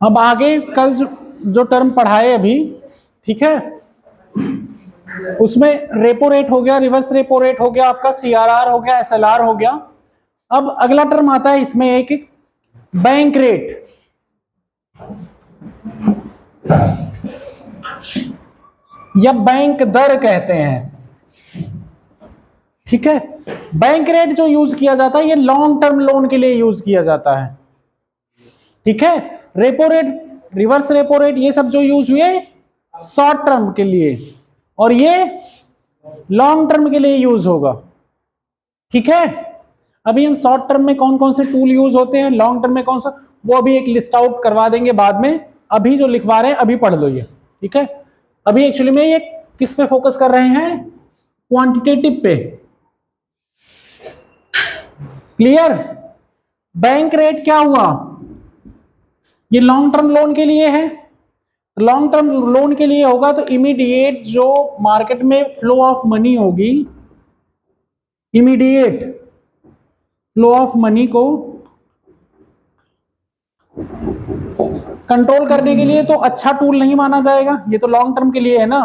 अब आगे कल जो टर्म पढ़ाए अभी, ठीक है, उसमें रेपो रेट हो गया, रिवर्स रेपो रेट हो गया, आपका सीआरआर हो गया, एसएलआर हो गया। अब अगला टर्म आता है इसमें एक बैंक रेट। या बैंक दर कहते हैं, ठीक है। बैंक रेट जो यूज किया जाता है ये लॉन्ग टर्म लोन के लिए यूज किया जाता है, ठीक है। Repo rate, reverse repo rate, ये सब जो यूज हुए शॉर्ट टर्म के लिए, और ये लॉन्ग टर्म के लिए यूज होगा, ठीक है। अभी हम शॉर्ट टर्म में कौन कौन से टूल यूज होते हैं, लॉन्ग टर्म में कौन सा, वो अभी एक लिस्ट आउट करवा देंगे बाद में। अभी जो लिखवा रहे हैं अभी पढ़ लो ये, ठीक है। अभी एक्चुअली में ये किस पे फोकस कर रहे हैं, क्वांटिटेटिव पे, क्लियर। बैंक रेट क्या हुआ, ये लॉन्ग टर्म लोन के लिए है। लॉन्ग टर्म लोन के लिए होगा तो इमीडिएट जो मार्केट में फ्लो ऑफ मनी होगी, इमीडिएट फ्लो ऑफ मनी को कंट्रोल करने के लिए तो अच्छा टूल नहीं माना जाएगा, ये तो लॉन्ग टर्म के लिए है ना।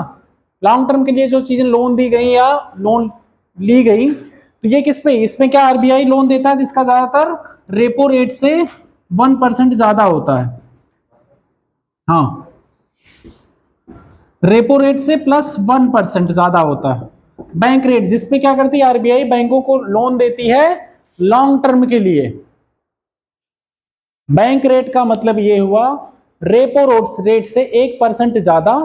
लॉन्ग टर्म के लिए जो चीजें लोन दी गई या लोन ली गई, तो ये किस पे, इसमें क्या आरबीआई लोन देता है, जिसका ज्यादातर रेपो रेट से 1% ज्यादा होता है। हाँ, रेपो रेट से प्लस 1% ज्यादा होता है। बैंक रेट जिसपे क्या करती है आरबीआई, बैंकों को लोन देती है लॉन्ग टर्म के लिए। बैंक रेट का मतलब ये हुआ रेपो रेट से 1% ज्यादा।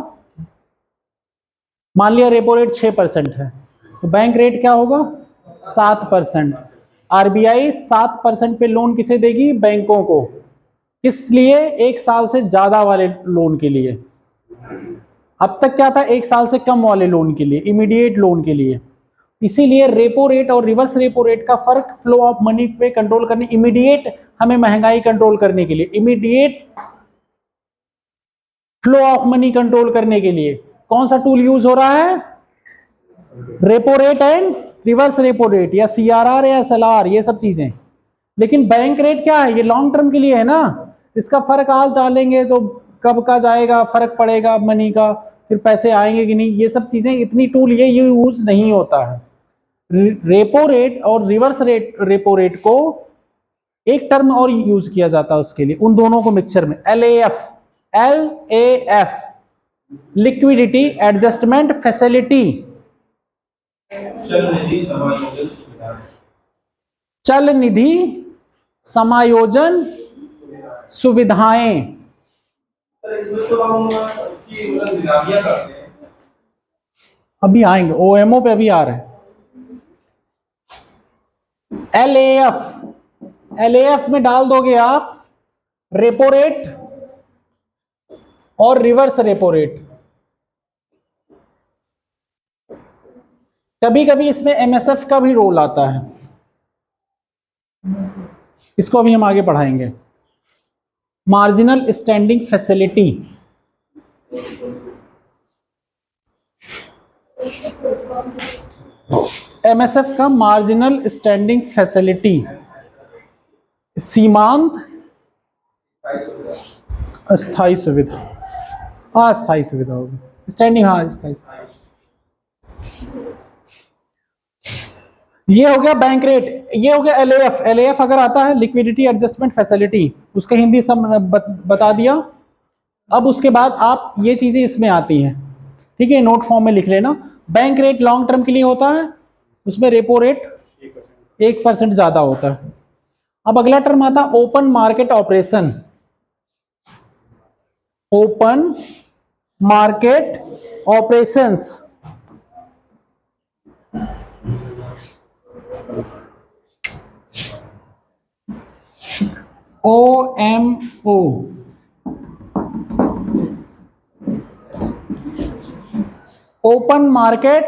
मान लिया रेपो रेट 6% है, तो बैंक रेट क्या होगा 7%। आरबीआई 7% पे लोन किसे देगी, बैंकों को, किस लिए, 1 साल से ज्यादा वाले लोन के लिए। अब तक क्या था, 1 साल से कम वाले लोन के लिए, इमीडिएट लोन के लिए। इसीलिए रेपो रेट और रिवर्स रेपो रेट का फर्क फ्लो ऑफ मनी पे कंट्रोल करने, इमीडिएट हमें महंगाई कंट्रोल करने के लिए, immediate flow of money control करने के लिए कौन सा टूल यूज हो रहा है, repo rate and reverse repo rate, या सीआरआर या एसएलआर, ये सब चीजें। लेकिन बैंक रेट क्या है, ये लॉन्ग टर्म के लिए है ना, इसका फर्क आज डालेंगे तो कब का जाएगा, फर्क पड़ेगा मनी का, फिर पैसे आएंगे कि नहीं, ये सब चीजें, इतनी टूल ये यूज नहीं होता है। रेपो रेट और रिवर्स रेट रेपो रेट को एक टर्म और यूज किया जाता है उसके लिए, उन दोनों को मिक्सचर में, LAF, लिक्विडिटी एडजस्टमेंट फैसिलिटी, चल निधि समायोजन सुविधाएं। अभी आएंगे, ओएमओ पे अभी आ रहे हैं। LAF में डाल दोगे आप रेपो रेट और रिवर्स रेपो रेट। कभी कभी इसमें MSF का भी रोल आता है, इसको अभी हम आगे पढ़ाएंगे। मार्जिनल स्टैंडिंग फैसिलिटी, MSF का मार्जिनल स्टैंडिंग फैसिलिटी, सीमांत अस्थायी सुविधा, अस्थायी सुविधा होगी, स्टैंडिंग, हाँ स्थायी। ये हो गया बैंक रेट, ये हो गया LAF अगर आता है लिक्विडिटी एडजस्टमेंट फैसिलिटी, उसका हिंदी सब बता दिया। अब उसके बाद आप ये चीजें इसमें आती हैं, ठीक है, नोट फॉर्म में लिख लेना। बैंक रेट लॉन्ग टर्म के लिए होता है, उसमें रेपो रेट 1% ज्यादा होता है। अब अगला टर्म आता है open market operation, open market operations, OMO, open market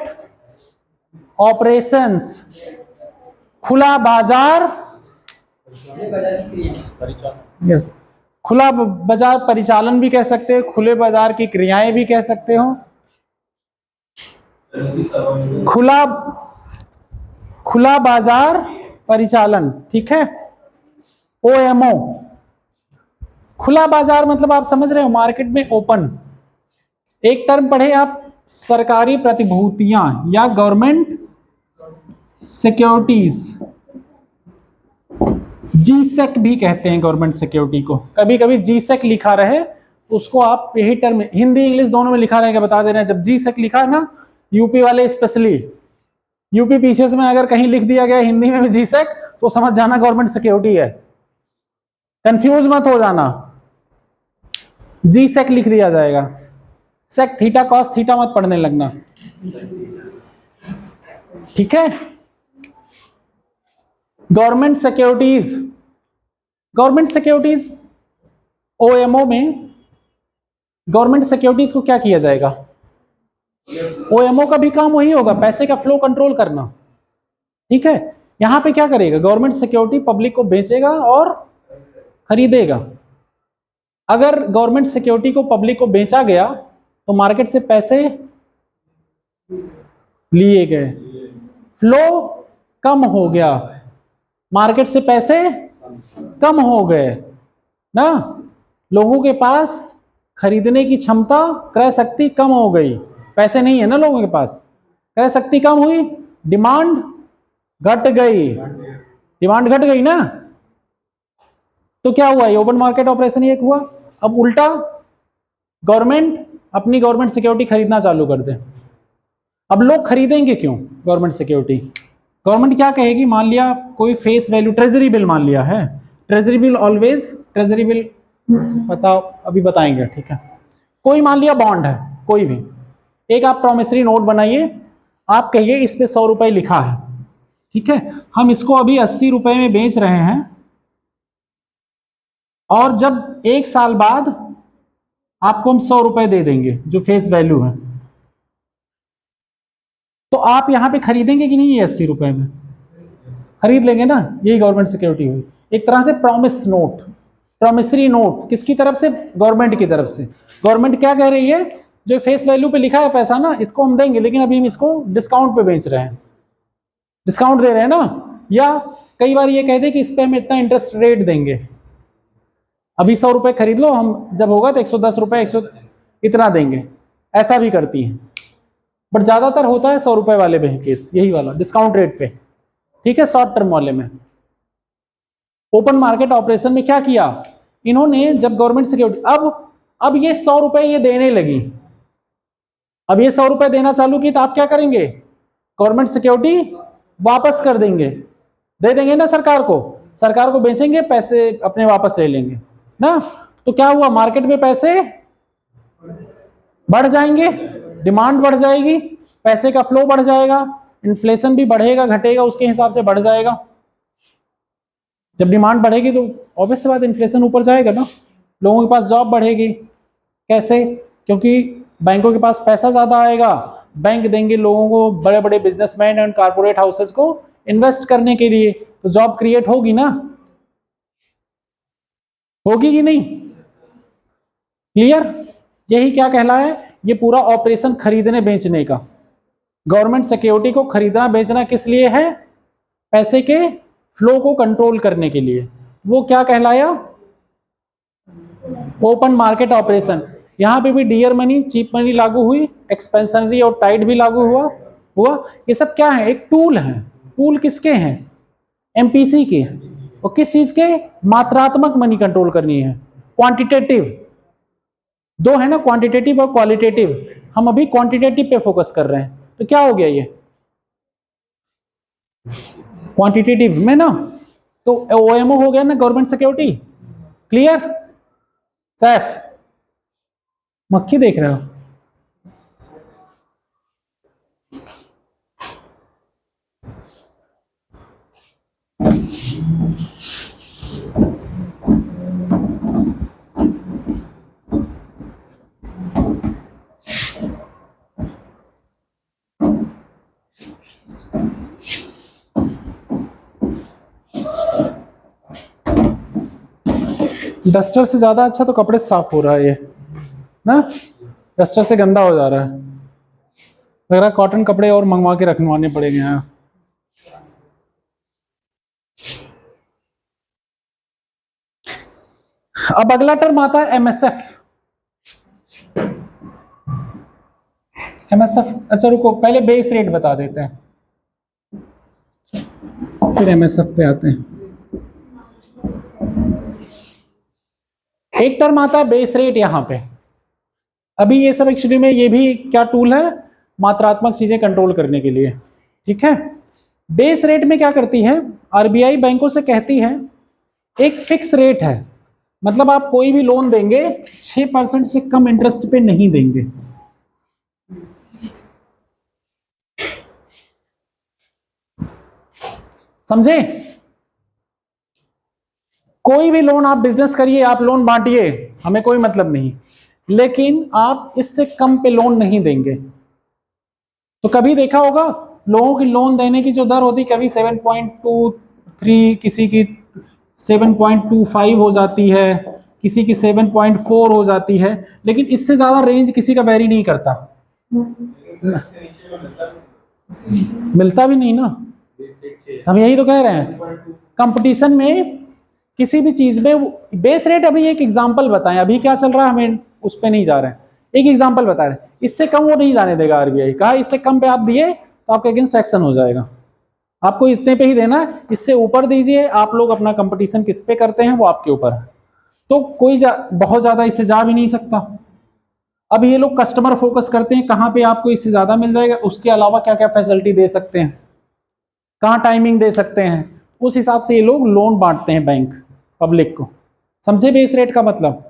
operations, खुला बाजार, यस, खुला बाजार परिचालन भी कह सकते हो, खुले बाजार की क्रियाएं भी कह सकते हो। खुला बाजार परिचालन, ठीक है। ओएमओ खुला बाजार, मतलब आप समझ रहे हो, मार्केट में ओपन। एक टर्म पढ़े आप, सरकारी प्रतिभूतियां या गवर्नमेंट सिक्योरिटीज, जीसेक भी कहते हैं गवर्नमेंट सिक्योरिटी को। कभी कभी जीसेक लिखा रहे उसको आप यही टर्म हिंदी इंग्लिश दोनों में लिखा रहेगा, बता दे रहे हैं। जब जीसेक लिखा है ना, यूपी वाले स्पेशली, यूपी पीसीएस में अगर कहीं लिख दिया गया हिंदी में जीसेक तो समझ जाना गवर्नमेंट सिक्योरिटी है, कंफ्यूज मत हो जाना। जीसेक लिख दिया जाएगा, सेक थीटा कॉस थीटा मत पढ़ने लगना, ठीक है। Government securities, government securities OMO में गवर्नमेंट सिक्योरिटीज को क्या किया जाएगा? ओएमओ का भी काम वही होगा, पैसे का फ्लो कंट्रोल करना, ठीक है। यहां पे क्या करेगा? गवर्नमेंट सिक्योरिटी पब्लिक को बेचेगा और खरीदेगा। अगर गवर्नमेंट सिक्योरिटी को पब्लिक को बेचा गया तो मार्केट से पैसे लिए गए, फ्लो कम हो गया, मार्केट से पैसे कम हो गए ना, लोगों के पास खरीदने की क्षमता, क्रय शक्ति कम हो गई, पैसे नहीं है ना लोगों के पास, क्रय शक्ति कम हुई, डिमांड घट गई, डिमांड घट गई ना, तो क्या हुआ? ये ओपन मार्केट ऑपरेशन एक हुआ। अब उल्टा गवर्नमेंट अपनी गवर्नमेंट सिक्योरिटी खरीदना चालू कर दे। अब लोग खरीदेंगे क्यों गवर्नमेंट सिक्योरिटी? गवर्नमेंट क्या कहेगी, मान लिया कोई फेस वैल्यू, ट्रेजरी बिल मान लिया है, treasury bill always, treasury bill बताओ अभी बताएंगे, ठीक है। कोई मान लिया बॉन्ड है, कोई भी एक, आप प्रॉमिसरी नोट बनाइए, आप कहिए इस पे 100 रुपए लिखा है, ठीक है, हम इसको अभी 80 रुपए में बेच रहे हैं, और जब 1 साल बाद आपको हम 100 रुपए दे देंगे जो फेस वैल्यू है, तो आप यहां पे खरीदेंगे कि नहीं? ये 80 रुपए में खरीद लेंगे ना, यही गवर्नमेंट सिक्योरिटी हुई। एक तरह से प्रॉमिस नोट, प्रॉमिसरी नोट, किसकी तरफ से? गवर्नमेंट की तरफ से। गवर्नमेंट क्या कह रही है, जो फेस वैल्यू पे लिखा है पैसा ना, इसको हम देंगे, लेकिन अभी हम इसको डिस्काउंट पे बेच रहे हैं, डिस्काउंट दे रहे हैं ना, या कई बार ये कहते हैं कि इस पे हम इतना इंटरेस्ट रेट देंगे, अभी 100 रुपए खरीद लो, हम जब होगा तो 110 रुपए 100 इतना देंगे, ऐसा भी करती है। बट ज्यादातर होता है 100 रुपए वाले में केस, यही वाला डिस्काउंट रेट पे, ठीक है, शॉर्ट टर्म वाले में। ओपन मार्केट ऑपरेशन में क्या किया इन्होंने, जब गवर्नमेंट सिक्योरिटी, अब ये 100 रुपए ये देने लगी, अब ये 100 रुपए देना चालू की, तो आप क्या करेंगे? गवर्नमेंट सिक्योरिटी वापस कर देंगे, दे देंगे ना सरकार को बेचेंगे, पैसे अपने वापस ले लेंगे ना। तो क्या हुआ? मार्केट में पैसे बढ़ जाएंगे, डिमांड बढ़ जाएगी, पैसे का फ्लो बढ़ जाएगा, इन्फ्लेशन भी बढ़ेगा घटेगा उसके हिसाब से बढ़ जाएगा। जब डिमांड बढ़ेगी तो ऑब्वियस बात इन्फ्लेशन ऊपर जाएगा ना, लोगों के पास जॉब बढ़ेगी। कैसे? क्योंकि बैंकों के पास पैसा ज्यादा आएगा, बैंक देंगे लोगों को, बड़े बड़े बिजनेसमैन एंड कारपोरेट हाउसेस को इन्वेस्ट करने के लिए, तो जॉब क्रिएट होगी ना, होगी कि नहीं? क्लियर? यही क्या कहलाया है, ये पूरा ऑपरेशन खरीदने बेचने का। गवर्नमेंट सिक्योरिटी को खरीदना बेचना किस लिए है? पैसे के फ्लो को कंट्रोल करने के लिए। वो क्या कहलाया? Open market operation. यहां पे भी डियर मनी, चीप मनी लागू हुई, एक्सपेंशनरी और टाइट भी लागू हुआ। ये सब क्या है? एक टूल है। टूल किसके हैं? एमपीसी के। और किस चीज के? मात्रात्मक मनी कंट्रोल करनी है, क्वांटिटेटिव। दो है ना, क्वांटिटेटिव और क्वालिटेटिव। हम अभी क्वांटिटेटिव पे फोकस कर रहे हैं, तो क्या हो गया ये क्वांटिटेटिव में ना, तो ओएमओ हो गया ना, गवर्नमेंट सिक्योरिटी। क्लियर? सैफ मक्खी देख रहे हो? डस्टर से ज्यादा अच्छा तो कपड़े साफ हो रहा है ये ना, डस्टर से गंदा हो जा रहा है। लग रहा है कॉटन कपड़े और मंगवा के रखवाने पड़ेंगे यहाँ। अब अगला टर्म आता है एमएसएफ। एमएसएफ, अच्छा रुको, पहले बेस रेट बता देते हैं, फिर एमएसएफ पे आते हैं। एक टर्म आता है बेस रेट यहां पे। अभी ये सब एक्चुअली में ये भी क्या टूल है, मात्रात्मक चीजें कंट्रोल करने के लिए, ठीक है। बेस रेट में क्या करती है, आरबीआई बैंकों से कहती है एक फिक्स रेट है, मतलब आप कोई भी लोन देंगे 6% से कम इंटरेस्ट पे नहीं देंगे। समझे? कोई भी लोन आप बिजनेस करिए, आप लोन बांटिए, हमें कोई मतलब नहीं, लेकिन आप इससे कम पे लोन नहीं देंगे। तो कभी देखा होगा लोगों की लोन देने की जो दर होती, कभी 7.23, किसी की 7.25 हो जाती है, किसी की 7.4 हो जाती है, लेकिन इससे ज्यादा रेंज किसी का वेरी नहीं करता। मिलता भी नहीं ना, हम यही तो कह रहे हैं। कंपटीशन में किसी भी चीज में बेस रेट, अभी एक एग्जांपल बताएं, अभी क्या चल रहा है हमें उस पर नहीं जा रहे हैं, एक एग्जांपल बता रहे हैं, इससे कम वो नहीं जाने देगा आरबीआई, कहा इससे कम पे आप दिए तो आपके अगेंस्ट एक्शन हो जाएगा, आपको इतने पे ही देना है, इससे ऊपर दीजिए, आप लोग अपना कंपटीशन किस पे करते हैं वो आपके ऊपर है। तो कोई बहुत ज्यादा इससे जा भी नहीं सकता। अब ये लोग कस्टमर फोकस करते हैं, कहाँ पे आपको इससे ज्यादा मिल जाएगा, उसके अलावा क्या क्या फैसिलिटी दे सकते हैं, कहाँ टाइमिंग दे सकते हैं, उस हिसाब से ये लोग लोन बांटते हैं बैंक पब्लिक को। समझे बेस रेट का मतलब?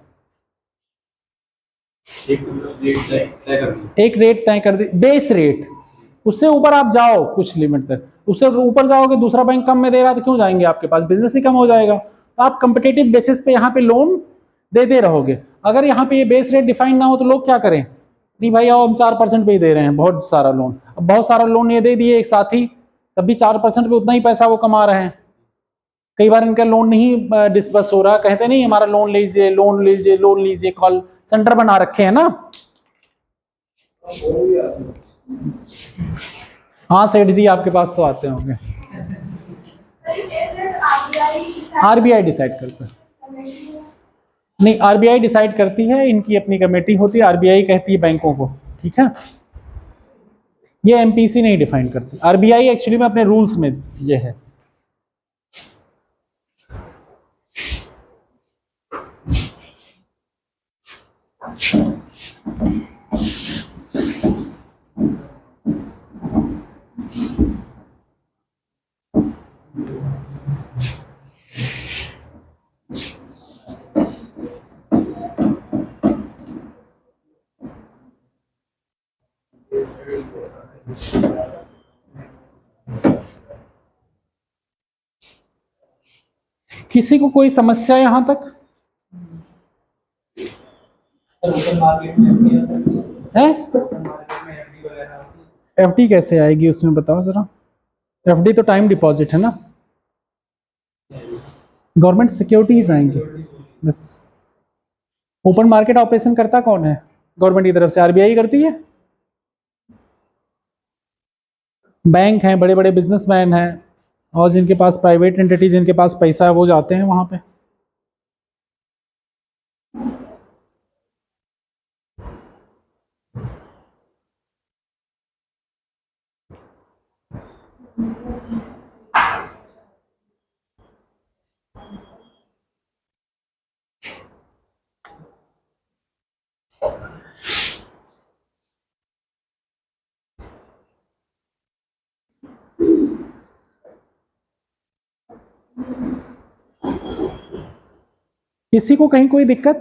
एक रेट तय कर दे, बेस रेट, उससे ऊपर आप जाओ कुछ लिमिट तक, उससे ऊपर जाओगे दूसरा बैंक कम में दे रहा है तो क्यों जाएंगे, आपके पास बिजनेस ही कम हो जाएगा। तो आप कंपिटेटिव बेसिस पे यहाँ पे लोन देते रहोगे। अगर यहाँ पे ये बेस रेट डिफाइन ना हो तो लोग क्या करें, नहीं भाई आओ हम 4% पे ही दे रहे हैं बहुत सारा लोन, अब बहुत सारा लोन ये दे दिए एक साथ ही, तब भी 4% पे उतना ही पैसा वो कमा रहे हैं। कई बार इनका लोन नहीं डिसबर्स हो रहा, कहते नहीं हमारा लोन लीजिए लोन लीजिए लोन लीजिए, कॉल सेंटर बना रखे हैं ना। हाँ सेठ जी आपके पास तो आते होंगे। आरबीआई डिसाइड करता है, नहीं आरबीआई डिसाइड करती है, इनकी अपनी कमेटी होती है, आरबीआई कहती है बैंकों को, ठीक है। ये एमपीसी नहीं डिफाइन करती, आरबीआई एक्चुअली में अपने रूल्स में ये है। किसी को कोई समस्या यहां तक है? एफडी कैसे आएगी उसमें बताओ जरा। एफडी तो टाइम डिपॉजिट है ना, गवर्नमेंट सिक्योरिटीज आएंगी बस। ओपन मार्केट ऑपरेशन करता कौन है गवर्नमेंट की तरफ से, आरबीआई करती है। बैंक हैं, बड़े बड़े बिजनेसमैन हैं, और जिनके पास प्राइवेट एंटिटी, जिनके पास पैसा है वो जाते हैं वहां पे। किसी को कहीं कोई दिक्कत?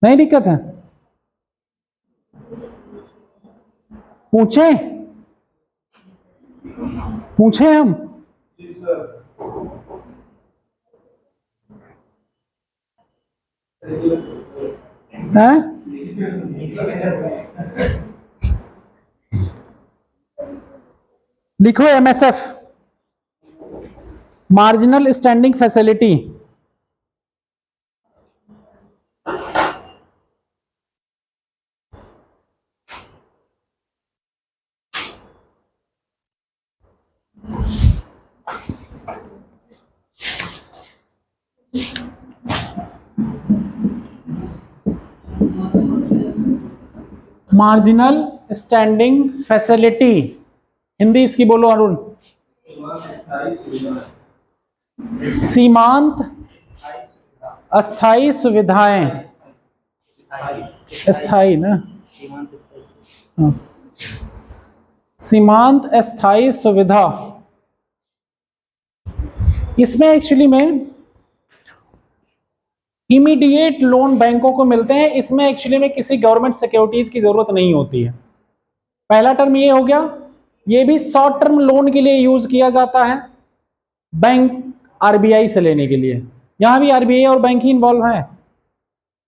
नहीं दिक्कत है? पूछे पूछे हम? हैं? लिखो MSF, marginal standing facility. Marginal standing facility, Hindi इसकी बोलो अरुण। सीमांत अस्थाई सुविधाएं, अस्थाई ना, हाँ। सीमांत अस्थाई सुविधा, इसमें एक्चुअली में इमीडिएट लोन बैंकों को मिलते हैं। इसमें एक्चुअली में किसी गवर्नमेंट सिक्योरिटीज की जरूरत नहीं होती है। पहला टर्म ये हो गया। ये भी शॉर्ट टर्म लोन के लिए यूज किया जाता है, बैंक आरबीआई से लेने के लिए। यहां भी आरबीआई और बैंक ही इन्वॉल्व है।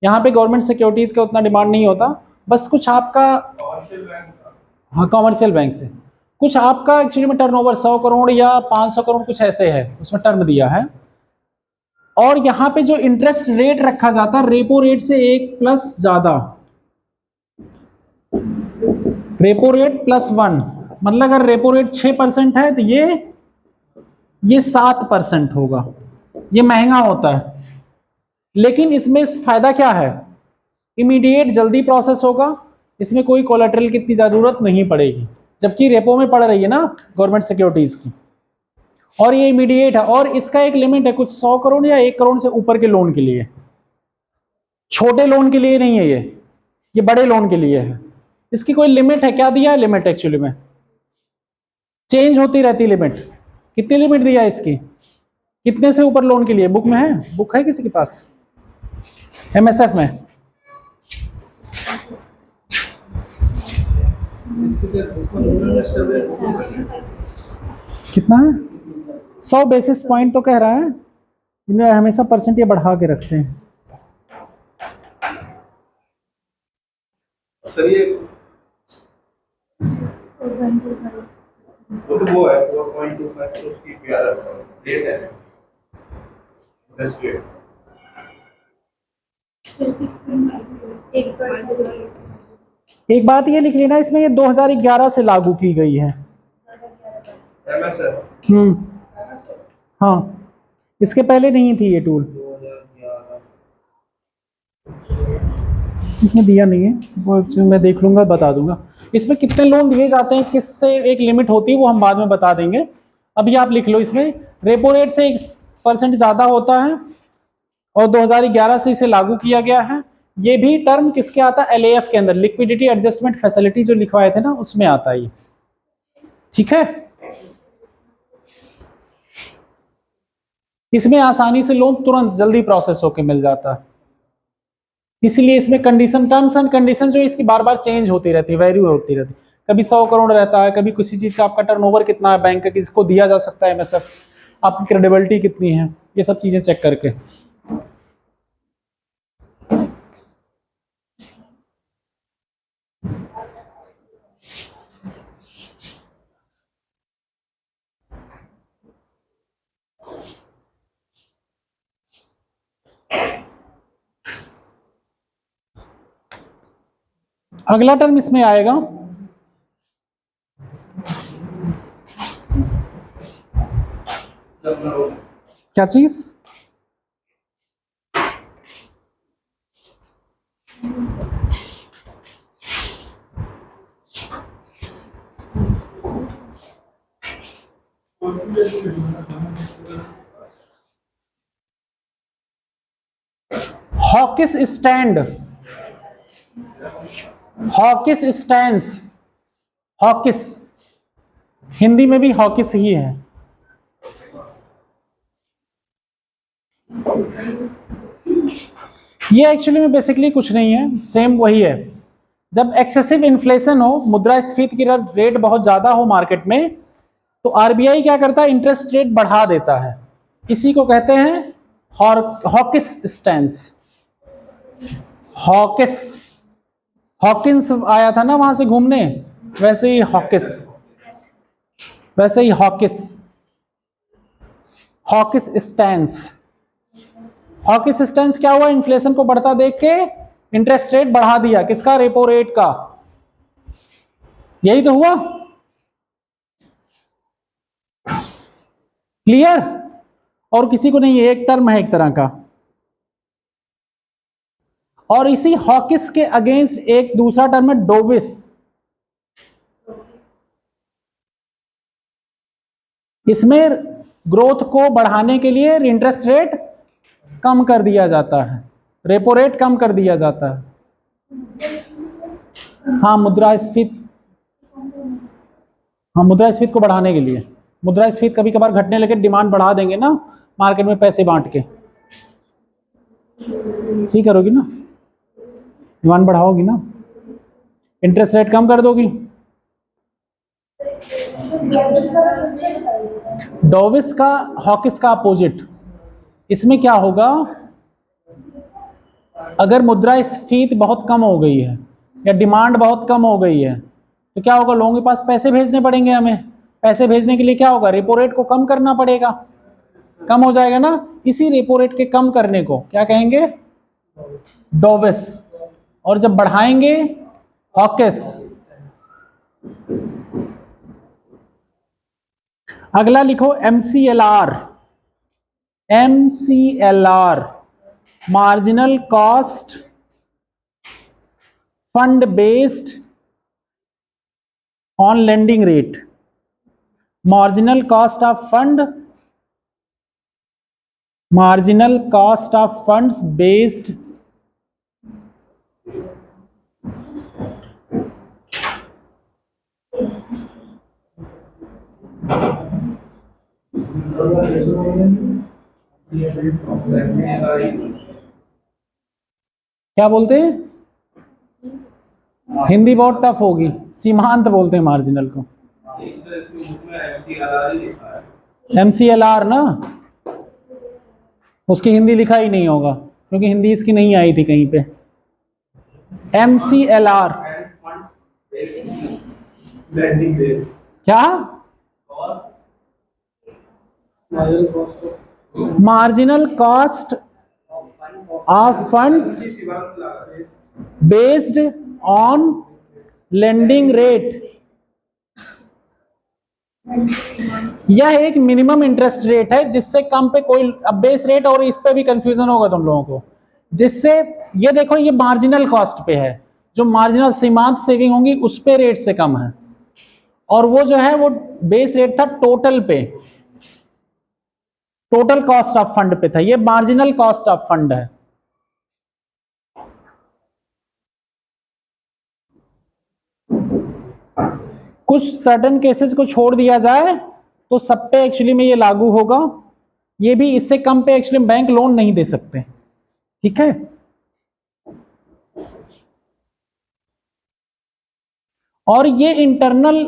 यहाँ पे गवर्नमेंट सिक्योरिटीज का उतना डिमांड नहीं होता, बस कुछ आपका, हाँ कॉमर्शियल बैंक से कुछ आपका एक्चुअली में टर्नओवर 100 करोड़ या 500 करोड़ कुछ ऐसे है, उसमें टर्म दिया है। और यहाँ पे जो इंटरेस्ट रेट रखा जाता है रेपो रेट से 1+ ज्यादा, रेपो रेट +1, मतलब अगर रेपो रेट 6% है तो ये 7% होगा। ये महंगा होता है, लेकिन इसमें फायदा क्या है, इमीडिएट जल्दी प्रोसेस होगा, इसमें कोई कोलेटरल की इतनी जरूरत नहीं पड़ेगी, जबकि रेपो में पड़ रही है ना गवर्नमेंट सिक्योरिटीज की। और ये इमीडिएट है, और इसका एक लिमिट है कुछ 100 करोड़ या 1 करोड़ से ऊपर के लोन के लिए, छोटे लोन के लिए नहीं है ये बड़े लोन के लिए है। इसकी कोई लिमिट है, क्या दिया है लिमिट, एक्चुअली में चेंज होती रहती लिमिट। कितनी लिमिट दिया है इसकी, कितने से ऊपर लोन के लिए, बुक में है, बुक है किसी के पास, एमएसएफ में? कितना है, 100 बेसिस पॉइंट तो कह रहा है, इन्हें हमेशा परसेंट ये बढ़ा के रखते हैं। सर ये वो है 4.25 तो उसकी रेट है, इंटरेस्ट रेट। एक बात ये लिख लेना इसमें, ये 2011 से लागू की गई है। हाँ, इसके पहले नहीं थी ये टूल, इसमें दिया नहीं है, वो मैं देख लूंगा बता दूंगा। इसमें कितने लोन दिए जाते हैं, किससे एक लिमिट होती है, वो हम बाद में बता देंगे। अभी आप लिख लो, इसमें रेपो रेट से 1% ज्यादा होता है और 2011 से इसे लागू किया गया है। ये भी टर्म किसके आता है, एलएएफ के अंदर, लिक्विडिटी एडजस्टमेंट फैसिलिटी जो लिखवाए थे ना उसमें आता है ये, ठीक है। इसमें आसानी से लोन तुरंत जल्दी प्रोसेस होकर मिल जाता है, इसलिए इसमें कंडीशन, टर्म्स एंड कंडीशन जो इसकी बार बार चेंज होती रहती है, वैल्यू होती रहती है। कभी 100 करोड़ रहता है, कभी किसी चीज का आपका टर्नओवर कितना है बैंक का, किसको दिया जा सकता है एमएसएफ, आपकी क्रेडिबिलिटी कितनी है, ये सब चीजें चेक करके। अगला टर्म इसमें आएगा क्या चीज, Hawking's stand, Hawking's stands, Hawking's Hindi में भी हॉकिस ही है। ये एक्चुअली में बेसिकली कुछ नहीं है, सेम वही है। जब एक्सेसिव इन्फ्लेशन हो, मुद्रास्फीति की रेट बहुत ज्यादा हो मार्केट में, तो आरबीआई क्या करता है, इंटरेस्ट रेट बढ़ा देता है। इसी को कहते हैं हॉकिस स्टैंस। हॉकिस, हॉकिंस आया था ना वहां से घूमने, वैसे ही हॉकिस, वैसे ही hawkish, hawkish stance. Hawkish stance क्या हुआ, इन्फ्लेशन को बढ़ता देख के इंटरेस्ट रेट बढ़ा दिया, किसका, रेपो रेट का। यही तो हुआ, क्लियर। और किसी को नहीं है, एक टर्म है एक तरह का। और इसी हॉकिस के अगेंस्ट एक दूसरा टर्म है डोविस। इसमें ग्रोथ को बढ़ाने के लिए इंटरेस्ट रेट कम कर दिया जाता है, रेपो रेट कम कर दिया जाता है। हाँ मुद्रास्फीति, हाँ मुद्रास्फीति को बढ़ाने के लिए। मुद्रास्फीति कभी कभार घटने लगे, डिमांड बढ़ा देंगे ना मार्केट में पैसे बांट के, ठीक करोगी ना, डिमांड बढ़ाओगी ना, इंटरेस्ट रेट कम कर दोगी। डोविस का हॉकिस का अपोजिट। इसमें क्या होगा, अगर मुद्रास्फीति बहुत कम हो गई है या डिमांड बहुत कम हो गई है तो क्या होगा, लोगों के पास पैसे भेजने पड़ेंगे। हमें पैसे भेजने के लिए क्या होगा, रेपो रेट को कम करना पड़ेगा, कम हो जाएगा ना। इसी रेपो रेट के कम करने को क्या कहेंगे, डोविस। और जब बढ़ाएंगे हॉकिस। अगला लिखो MCLR। MCLR marginal cost fund based on lending rate. Marginal cost of fund, marginal cost of funds based क्या बोलते हैं, हिंदी बहुत टफ होगी, सीमांत बोलते हैं मार्जिनल को। MCLR ना, उसकी हिंदी लिखा ही नहीं होगा क्योंकि हिंदी इसकी नहीं आई थी कहीं पे। MCLR क्या, marginal cost of funds based on lending rate. यह एक मिनिमम इंटरेस्ट रेट है जिससे कम पे कोई, अब बेस रेट और इस पे भी कंफ्यूजन होगा तुम लोगों को, जिससे ये देखो ये मार्जिनल कॉस्ट पे है, जो मार्जिनल सीमांत सेविंग होंगी उस पे रेट से कम है, और वो जो है वो बेस रेट था टोटल पे, टोटल कॉस्ट ऑफ फंड पे था, ये मार्जिनल कॉस्ट ऑफ फंड है। कुछ सर्टेन केसेस को छोड़ दिया जाए तो सब पे एक्चुअली में ये लागू होगा, ये भी इससे कम पे एक्चुअली बैंक लोन नहीं दे सकते, ठीक है। और ये इंटरनल,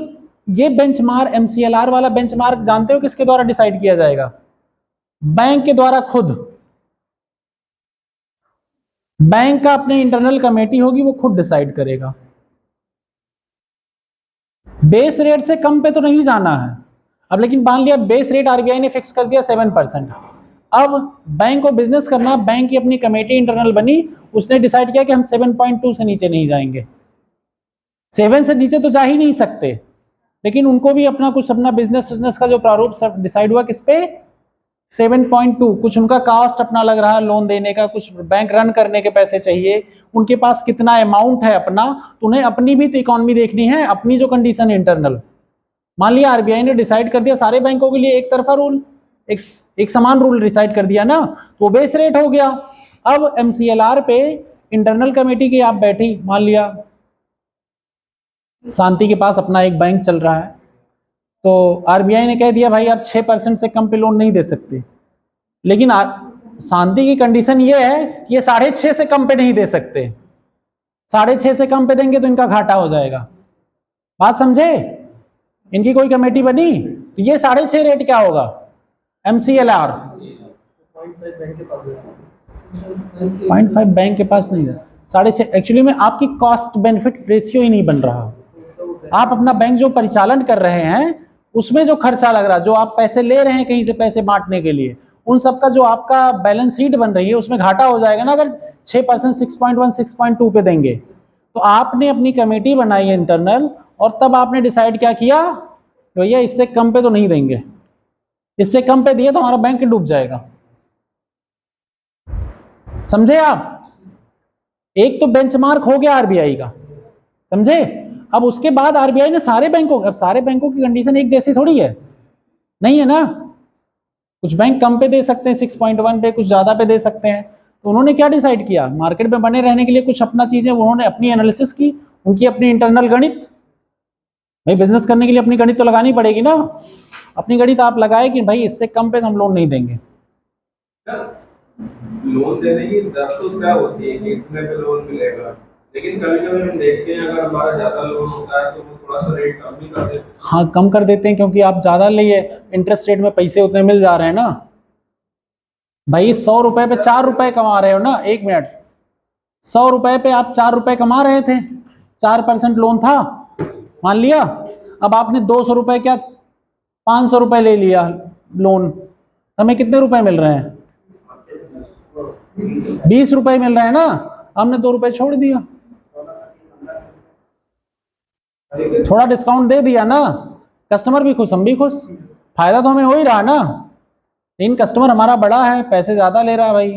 ये बेंचमार्क MCLR वाला बेंचमार्क जानते हो किसके द्वारा डिसाइड किया जाएगा, बैंक के द्वारा खुद। बैंक का अपने इंटरनल कमेटी होगी, वो खुद डिसाइड करेगा। बेस रेट से कम पे तो नहीं जाना है। अब लेकिन मान लिया बेस रेट RBI ने फिक्स कर दिया 7%, अब बैंक को बिजनेस करना, बैंक की अपनी कमेटी इंटरनल बनी, उसने डिसाइड किया कि हम 7.2 से नीचे नहीं जाएंगे। 7 से नीचे तो जा ही नहीं सकते, लेकिन उनको भी अपना कुछ अपना बिजनेस का जो प्रारूप सब डिसाइड हुआ किस पे, 7.2। कुछ उनका कॉस्ट अपना लग रहा है लोन देने का, कुछ बैंक रन करने के पैसे चाहिए, उनके पास कितना अमाउंट है अपना, तो उन्हें अपनी भी तो इकोनॉमी देखनी है, अपनी जो कंडीशन है इंटरनल। मान लिया RBI ने डिसाइड कर दिया सारे बैंकों के लिए एक तरफा रूल, एक समान रूल डिसाइड कर दिया ना, तो बेस रेट हो गया। अब MCLR पे इंटरनल कमेटी की आप बैठी, मान लिया शांति के पास अपना एक बैंक चल रहा है, तो RBI ने कह दिया भाई आप 6% से कम पे लोन नहीं दे सकते, लेकिन शांति की कंडीशन ये है कि ये 6.5 से कम पे नहीं दे सकते, 6.5 से कम पे देंगे तो इनका घाटा हो जाएगा। बात समझे, इनकी कोई कमेटी बनी तो ये 6.5 रेट क्या होगा, MCLR 0.5 बैंक के पास नहीं है, 6.5 एक्चुअली में आपकी कॉस्ट बेनिफिट रेशियो ही नहीं बन रहा। आप अपना बैंक जो परिचालन कर रहे हैं उसमें जो खर्चा लग रहा है, जो आप पैसे ले रहे हैं कहीं से पैसे बांटने के लिए, उन सबका जो आपका बैलेंस शीट बन रही है उसमें घाटा हो जाएगा ना। अगर 6% 6.1 6.2 पे देंगे, तो आपने अपनी कमेटी बनाई है इंटरनल, और तब आपने डिसाइड क्या किया, भैया इससे कम पे तो नहीं देंगे, इससे कम पे दिए तो हमारा बैंक डूब जाएगा। समझे आप, एक तो बेंचमार्क हो गया आरबीआई का, समझे। अब उसके बाद आरबीआई ने सारे बैंकों, अब सारे बैंकों की कंडीशन एक जैसी थोड़ी है, नहीं है ना। कुछ बैंक कम पे दे सकते हैं 6.1 पे, कुछ ज्यादा पे दे सकते हैं। तो उन्होंने क्या डिसाइड किया, मार्केट में बने रहने के लिए कुछ अपना चीजें उन्होंने अपनी एनालिसिस की, उनकी अपनी इंटरनल गणित। भाई बिजनेस करने के लिए अपनी गणित तो लगानी पड़ेगी ना। अपनी गणित आप लगाए कि भाई इससे कम पे हम लोन नहीं देंगे। लोन देने की दर तो क्या होती है कि इतने पे लोन मिलेगा, लेकिन कभी कभी हम देखते हैं अगर हमारा ज्यादा लोन होता है तो वो थोड़ा सा रेट कम भी कर देते हैं। हाँ कम कर देते हैं, क्योंकि आप ज्यादा लिए, इंटरेस्ट रेट में पैसे उतने मिल जा रहे हैं ना। भाई 100 रुपए पे 4 रुपए कमा रहे हो ना, 1 मिनट, 100 रुपए पे आप 4 रुपए कमा रहे थे, 4% लोन था, मान लिया। अब आपने 200 रुपए क्या 500 रुपए ले लिया लोन, हमें कितने रुपए मिल रहे हैं, 20 रुपए मिल रहे हैं ना। हमने 2 रुपए छोड़ दिया, थोड़ा डिस्काउंट दे दिया ना, कस्टमर भी खुश हम भी खुश, फायदा तो हमें हो ही रहा ना। लेकिन कस्टमर हमारा बड़ा है, पैसे ज्यादा ले रहा है भाई।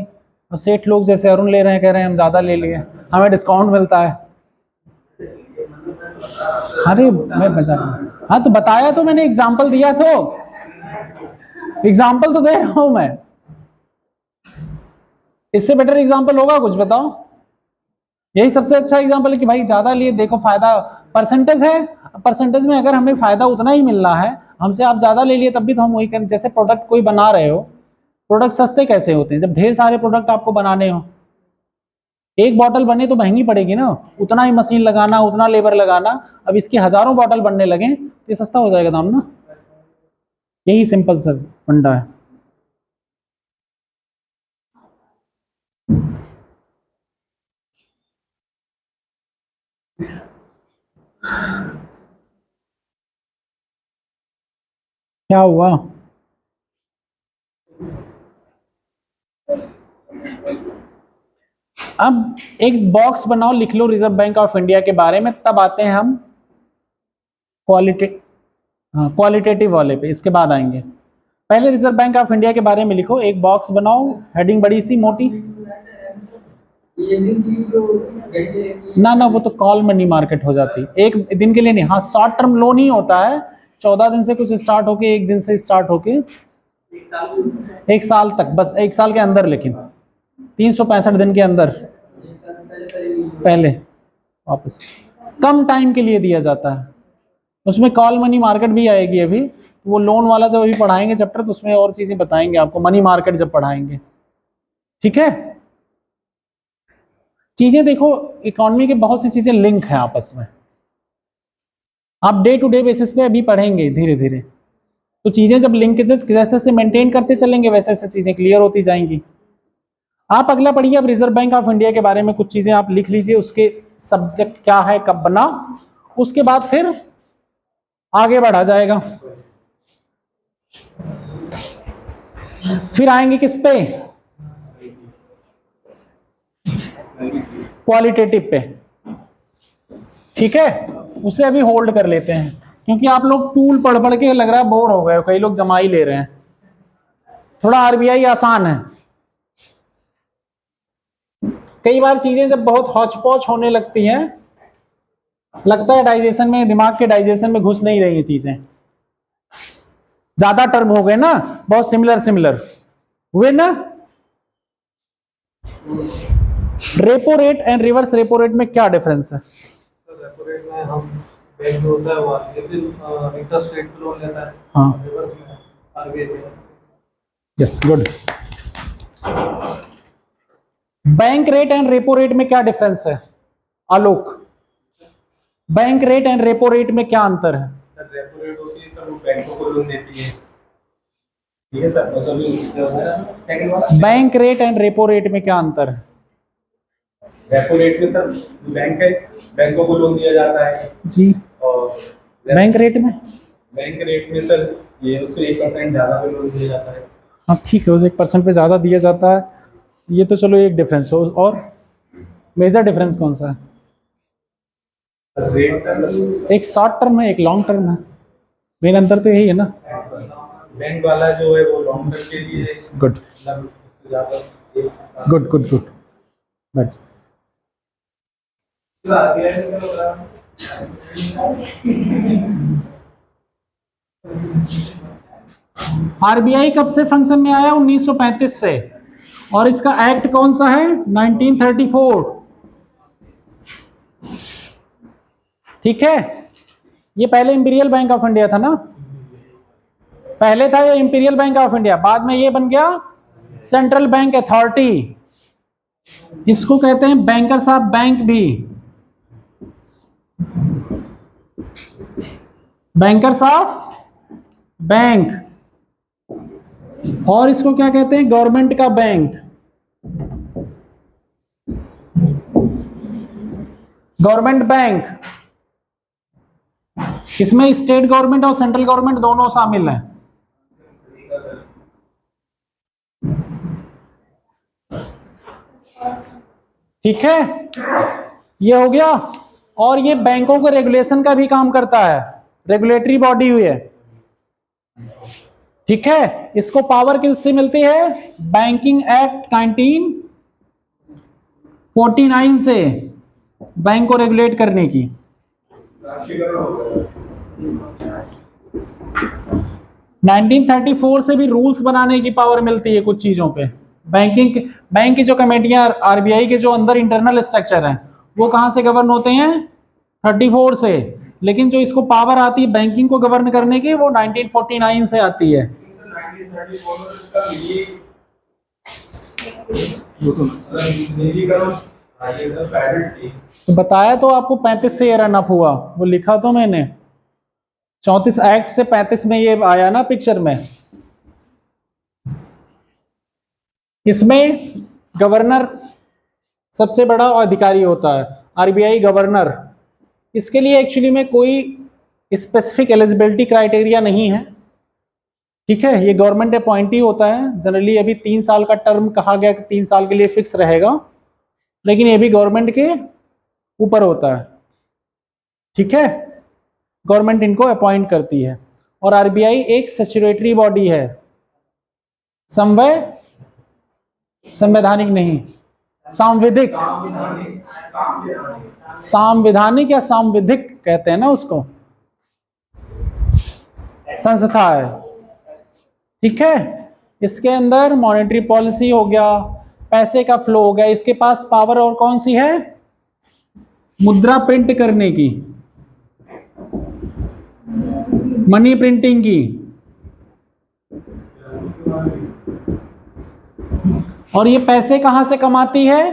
अब सेठ लोग जैसे अरुण ले रहे हैं, कह रहे हैं हम ज्यादा ले लिए, हमें डिस्काउंट मिलता है। अरे मैं बता, हाँ तो बताया तो मैंने, एग्जाम्पल दिया, तो एग्जाम्पल तो दे रहा हूं मैं। इससे बेटर एग्जाम्पल होगा कुछ, बताओ। यही सबसे अच्छा एग्जाम्पल है कि भाई ज्यादा लिए, देखो फायदा परसेंटेज है, परसेंटेज में अगर हमें फायदा उतना ही मिल रहा है, हमसे आप ज्यादा ले लिए तब भी तो हम वही करें। जैसे प्रोडक्ट कोई बना रहे हो, प्रोडक्ट सस्ते कैसे होते हैं, जब ढेर सारे प्रोडक्ट आपको बनाने हो। एक बॉटल बने तो महंगी पड़ेगी ना, उतना ही मशीन लगाना, उतना लेबर लगाना। अब इसकी हजारों बॉटल बनने लगे तो ये सस्ता हो जाएगा दाम ना। यही सिंपल सा फंडा है। क्या हुआ, अब एक बॉक्स बनाओ, लिख लो रिजर्व बैंक ऑफ इंडिया के बारे में, तब आते हैं हम क्वालिटी, हाँ क्वालिटेटिव वाले पे, इसके बाद आएंगे। पहले रिजर्व बैंक ऑफ इंडिया के बारे में लिखो, एक बॉक्स बनाओ, हेडिंग बड़ी सी मोटी। ना ना वो तो कॉल मनी मार्केट हो जाती, एक दिन के लिए नहीं। हाँ शॉर्ट टर्म लोन ही होता है, 14 दिन से कुछ स्टार्ट होके, एक दिन से स्टार्ट होके 1 साल तक, बस 1 साल के अंदर, लेकिन 365 दिन के अंदर पहले वापस, कम टाइम के लिए दिया जाता है। उसमें कॉल मनी मार्केट भी आएगी अभी, वो लोन वाला जब अभी पढ़ाएंगे चैप्टर तो उसमें और चीजें बताएंगे आपको, मनी मार्केट जब पढ़ाएंगे, ठीक है। चीजें देखो, इकोनॉमी के बहुत सी चीजें लिंक है आपस में, आप डे टू डे बेसिस पे अभी पढ़ेंगे धीरे धीरे। तो चीजें जब लिंकेजेस जैसे जैसे मेंटेन करते चलेंगे वैसे वैसे चीजें क्लियर होती जाएंगी। आप अगला पढ़िए अब रिजर्व बैंक ऑफ इंडिया के बारे में कुछ चीजें आप लिख लीजिए, उसके सब्जेक्ट क्या है, कब बना, उसके बाद फिर आगे बढ़ा जाएगा। फिर आएंगे किस पे, क्वालिटेटिव पे, ठीक है। उसे अभी होल्ड कर लेते हैं, क्योंकि आप लोग टूल पढ़ पढ़ के लग रहा है बोर हो गए, कई लोग जमा ही ले रहे हैं। थोड़ा आरबीआई आसान है। कई बार चीजें जब बहुत हौच पौच होने लगती हैं, लगता है डाइजेशन में, दिमाग के डाइजेशन में घुस नहीं रही है चीजें, ज्यादा टर्म हो गए ना, बहुत सिमिलर सिमिलर हुए ना। Repo rate and reverse repo rate में क्या डिफरेंस है। रेपो रेट में हम बैंक जो होता है वो इंटरेस्ट रेट पे लोन लेता है, हाँ रिवर्स में RBI. Yes good. Bank rate and repo rate में क्या डिफरेंस है Alok, bank rate and repo rate में क्या अंतर है। सर रेपो रेट होती है सर, वो बैंकों को लोन देती है, ठीक है सर। सभी bank rate and repo rate में क्या अंतर है। रेपो रेट में सर बैंक है, बैंकों को लोन दिया जाता है जी, और बैंक रेट में, बैंक रेट में सर ये उससे 1% ज्यादा पे लोन दिया जाता है। हाँ ठीक है, उस 1% पे ज्यादा दिया जाता है, ये तो चलो एक डिफरेंस हो, और मेजर डिफरेंस कौन सा है। रेट एक शॉर्ट टर्म है, एक लॉन्ग टर्म है, मेन अंतर तो यही है ना। बैंक वाला जो है वो लॉन्ग टर्म के लिए, गुड मतलब उससे ज्यादा गुड गुड गुड। आरबीआई से क्या होता है? आरबीआई कब से फंक्शन में आया? 1935 से। और इसका एक्ट कौन सा है? 1934। ठीक है, ये पहले इंपीरियल बैंक ऑफ इंडिया था ना, पहले था ये इंपीरियल बैंक ऑफ इंडिया, बाद में ये बन गया सेंट्रल बैंक अथॉरिटी। इसको कहते हैं बैंकर्स ऑफ बैंक भी, बैंकर्स ऑफ बैंक। और इसको क्या कहते हैं? गवर्नमेंट का बैंक, गवर्नमेंट बैंक। इसमें स्टेट गवर्नमेंट और सेंट्रल गवर्नमेंट दोनों शामिल हैं। ठीक है, ये हो गया। और ये बैंकों को रेगुलेशन का भी काम करता है, रेगुलेटरी बॉडी हुई है। ठीक है, इसको पावर किससे मिलती है? बैंकिंग एक्ट 1949 से, बैंक को रेगुलेट करने की। 1934 से भी रूल्स बनाने की पावर मिलती है कुछ चीजों पे। बैंक की जो कमेटियां आरबीआई के जो अंदर इंटरनल स्ट्रक्चर हैं, वो कहां से गवर्न होते हैं? 34 से। लेकिन जो इसको पावर आती है बैंकिंग को गवर्न करने की, वो 1949 से आती है। 1934 में इसका निजीकरण तो बताया तो आपको 35 से ये रन अप हुआ, वो लिखा तो मैंने 34 एक्ट से 35 में ये आया ना पिक्चर में। इसमें गवर्नर सबसे बड़ा अधिकारी होता है, आरबीआई गवर्नर। इसके लिए एक्चुअली में कोई स्पेसिफिक एलिजिबिलिटी क्राइटेरिया नहीं है। ठीक है, ये गवर्नमेंट अपॉइंटी होता है जनरली। अभी 3 साल का टर्म कहा गया कि 3 साल के लिए फिक्स रहेगा, लेकिन ये भी गवर्नमेंट के ऊपर होता है। ठीक है, गवर्नमेंट इनको अपॉइंट करती है। और आरबीआई एक स्टैट्यूटरी बॉडी है, संवैधानिक नहीं, सांविधिक, सांविधानिक या सांविधिक कहते हैं ना उसको, संस्था है। ठीक है, इसके अंदर मॉनेटरी पॉलिसी हो गया, पैसे का फ्लो हो गया। इसके पास पावर और कौन सी है? मुद्रा प्रिंट करने की, मनी प्रिंटिंग की। और ये पैसे कहां से कमाती है?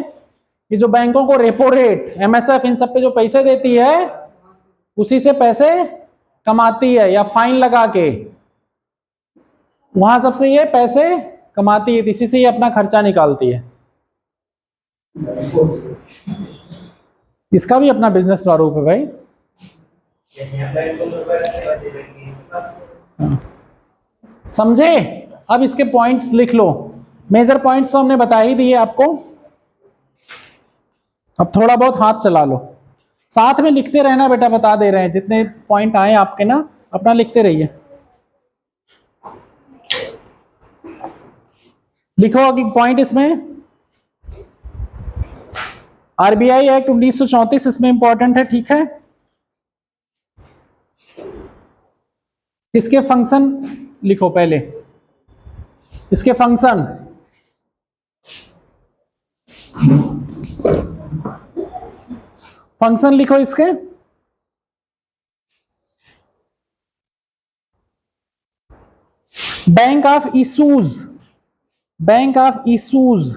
ये जो बैंकों को रेपो रेट, एमएसएफ, इन सब पे जो पैसे देती है, उसी से पैसे कमाती है, या फाइन लगा के वहां सबसे ये पैसे कमाती है, इसी से ये अपना खर्चा निकालती है। इसका भी अपना बिजनेस प्रारूप है भाई। समझे? अब इसके पॉइंट्स लिख लो। मेजर पॉइंट्स तो हमने बता ही दिए आपको, अब थोड़ा बहुत हाथ चला लो। साथ में लिखते रहना बेटा, बता दे रहे हैं जितने पॉइंट आए आपके ना, अपना लिखते रहिए। लिखो अगली पॉइंट इसमें। आरबीआई एक्ट 1934 इसमें इंपॉर्टेंट है। ठीक है, इसके फंक्शन लिखो पहले, इसके फंक्शन। फंक्शन लिखो इसके। Bank of issues, bank of issues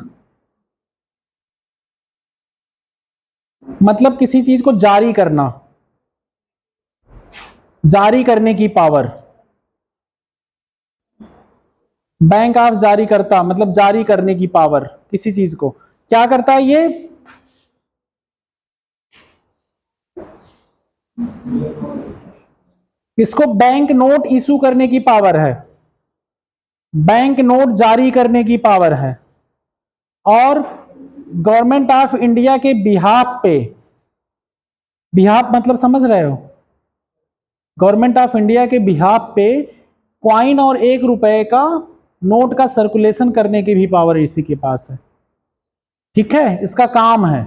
मतलब किसी चीज को जारी करना, जारी करने की पावर। बैंक ऑफ जारी करता मतलब जारी करने की पावर, किसी चीज को क्या करता है ये? इसको बैंक नोट इशू करने की पावर है, बैंक नोट जारी करने की पावर है। और गवर्नमेंट ऑफ इंडिया के बिहाफ पे, बिहाफ मतलब समझ रहे हो, गवर्नमेंट ऑफ इंडिया के बिहाफ पे कॉइन और 1 रुपए का नोट का सर्कुलेशन करने की भी पावर इसी के पास है। ठीक है, इसका काम है।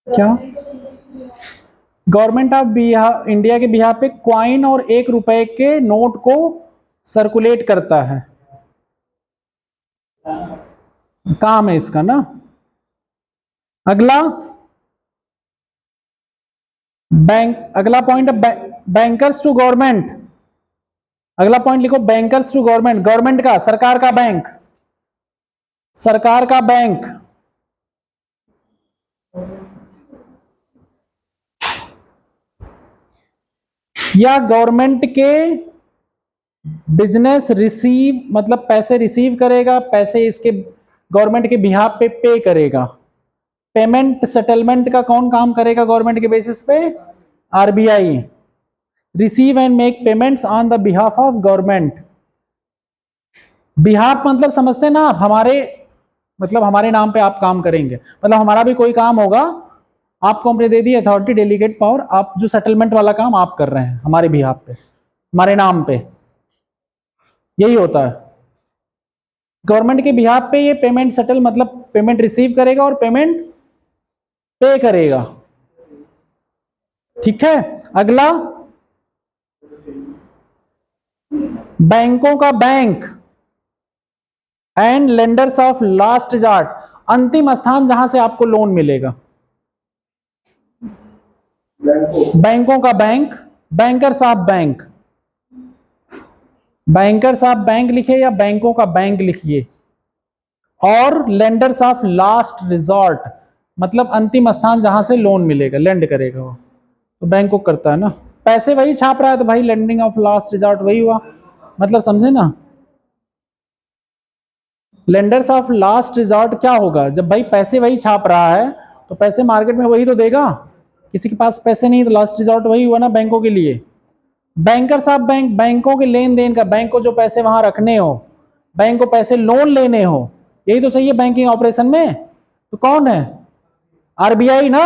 क्या गवर्नमेंट ऑफ बिहार इंडिया के बिहार पे क्वाइन और 1 रुपए के नोट को सर्कुलेट करता है, काम है इसका ना। अगला अगला पॉइंट बैंकर्स टू गवर्नमेंट। अगला पॉइंट लिखो बैंकर्स टू गवर्नमेंट, गवर्नमेंट का, सरकार का बैंक, सरकार का बैंक। या गवर्नमेंट के बिजनेस रिसीव मतलब पैसे रिसीव करेगा, पैसे इसके गवर्नमेंट के बिहाफ पे पे करेगा। पेमेंट सेटलमेंट का कौन काम करेगा गवर्नमेंट के बेसिस पे? RBI. Receive and make payments on the behalf of government. Behalf मतलब समझते हैं ना आप, हमारे मतलब हमारे नाम पे आप काम करेंगे, मतलब हमारा भी कोई काम होगा, आपको हमने दे दी अथॉरिटी डेलीगेट पावर, आप जो सेटलमेंट वाला काम आप कर रहे हैं हमारे बिहाफ पे, हमारे नाम पे, यही होता है। गवर्नमेंट के बिहाफ पे ये पेमेंट सेटल मतलब पेमेंट रिसीव करेगा और पेमेंट पे करेगा, ठीक है। अगला बैंकों का bank and lenders of last resort, अंतिम स्थान जहां से आपको लोन मिलेगा। बैंकों का bank, bankers of bank, bankers of bank लिखिए या बैंकों का बैंक लिखिए। और लेंडर्स ऑफ लास्ट रिजॉर्ट मतलब अंतिम स्थान जहां से लोन मिलेगा, लेंड करेगा वो, तो बैंक को करता है ना। पैसे वही छाप रहा है तो भाई लेंडिंग ऑफ लास्ट रिजॉर्ट वही हुआ, मतलब समझे ना। लेंडर्स ऑफ लास्ट रिजॉर्ट क्या होगा? जब भाई पैसे वही छाप रहा है तो पैसे मार्केट में वही तो देगा, किसी के पास पैसे नहीं तो लास्ट रिजॉर्ट वही हुआ ना बैंकों के लिए। बैंकर्स ऑफ बैंक, बैंकों के लेन देन का, बैंक को जो पैसे वहां रखने हो, बैंक को पैसे लोन लेने हो, यही तो सही है बैंकिंग ऑपरेशन में। तो कौन है? आरबीआई ना।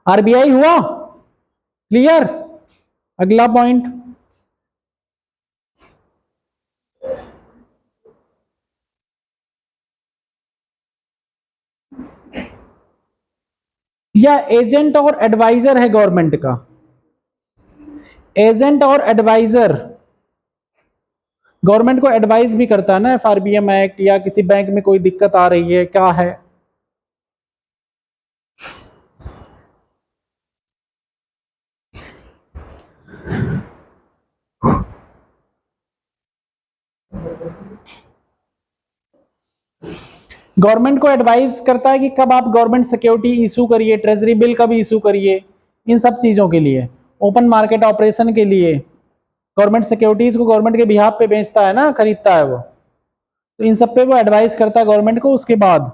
आरबीआई हुआ क्लियर। अगला पॉइंट, या एजेंट और एडवाइजर है गवर्नमेंट का। एजेंट और एडवाइजर गवर्नमेंट को एडवाइस भी करता है ना, एफआरबीएम एक्ट, या किसी बैंक में कोई दिक्कत आ रही है क्या है। गवर्नमेंट को एडवाइस करता है कि कब आप गवर्नमेंट सिक्योरिटी इशू करिए, ट्रेजरी बिल कब इशू करिए, इन सब चीजों के लिए, ओपन मार्केट ऑपरेशन के लिए। गवर्नमेंट सिक्योरिटीज को गवर्नमेंट के बिहाफ पे बेचता है ना, खरीदता है वो, तो इन सब पे वो एडवाइस करता है गवर्नमेंट को, उसके बाद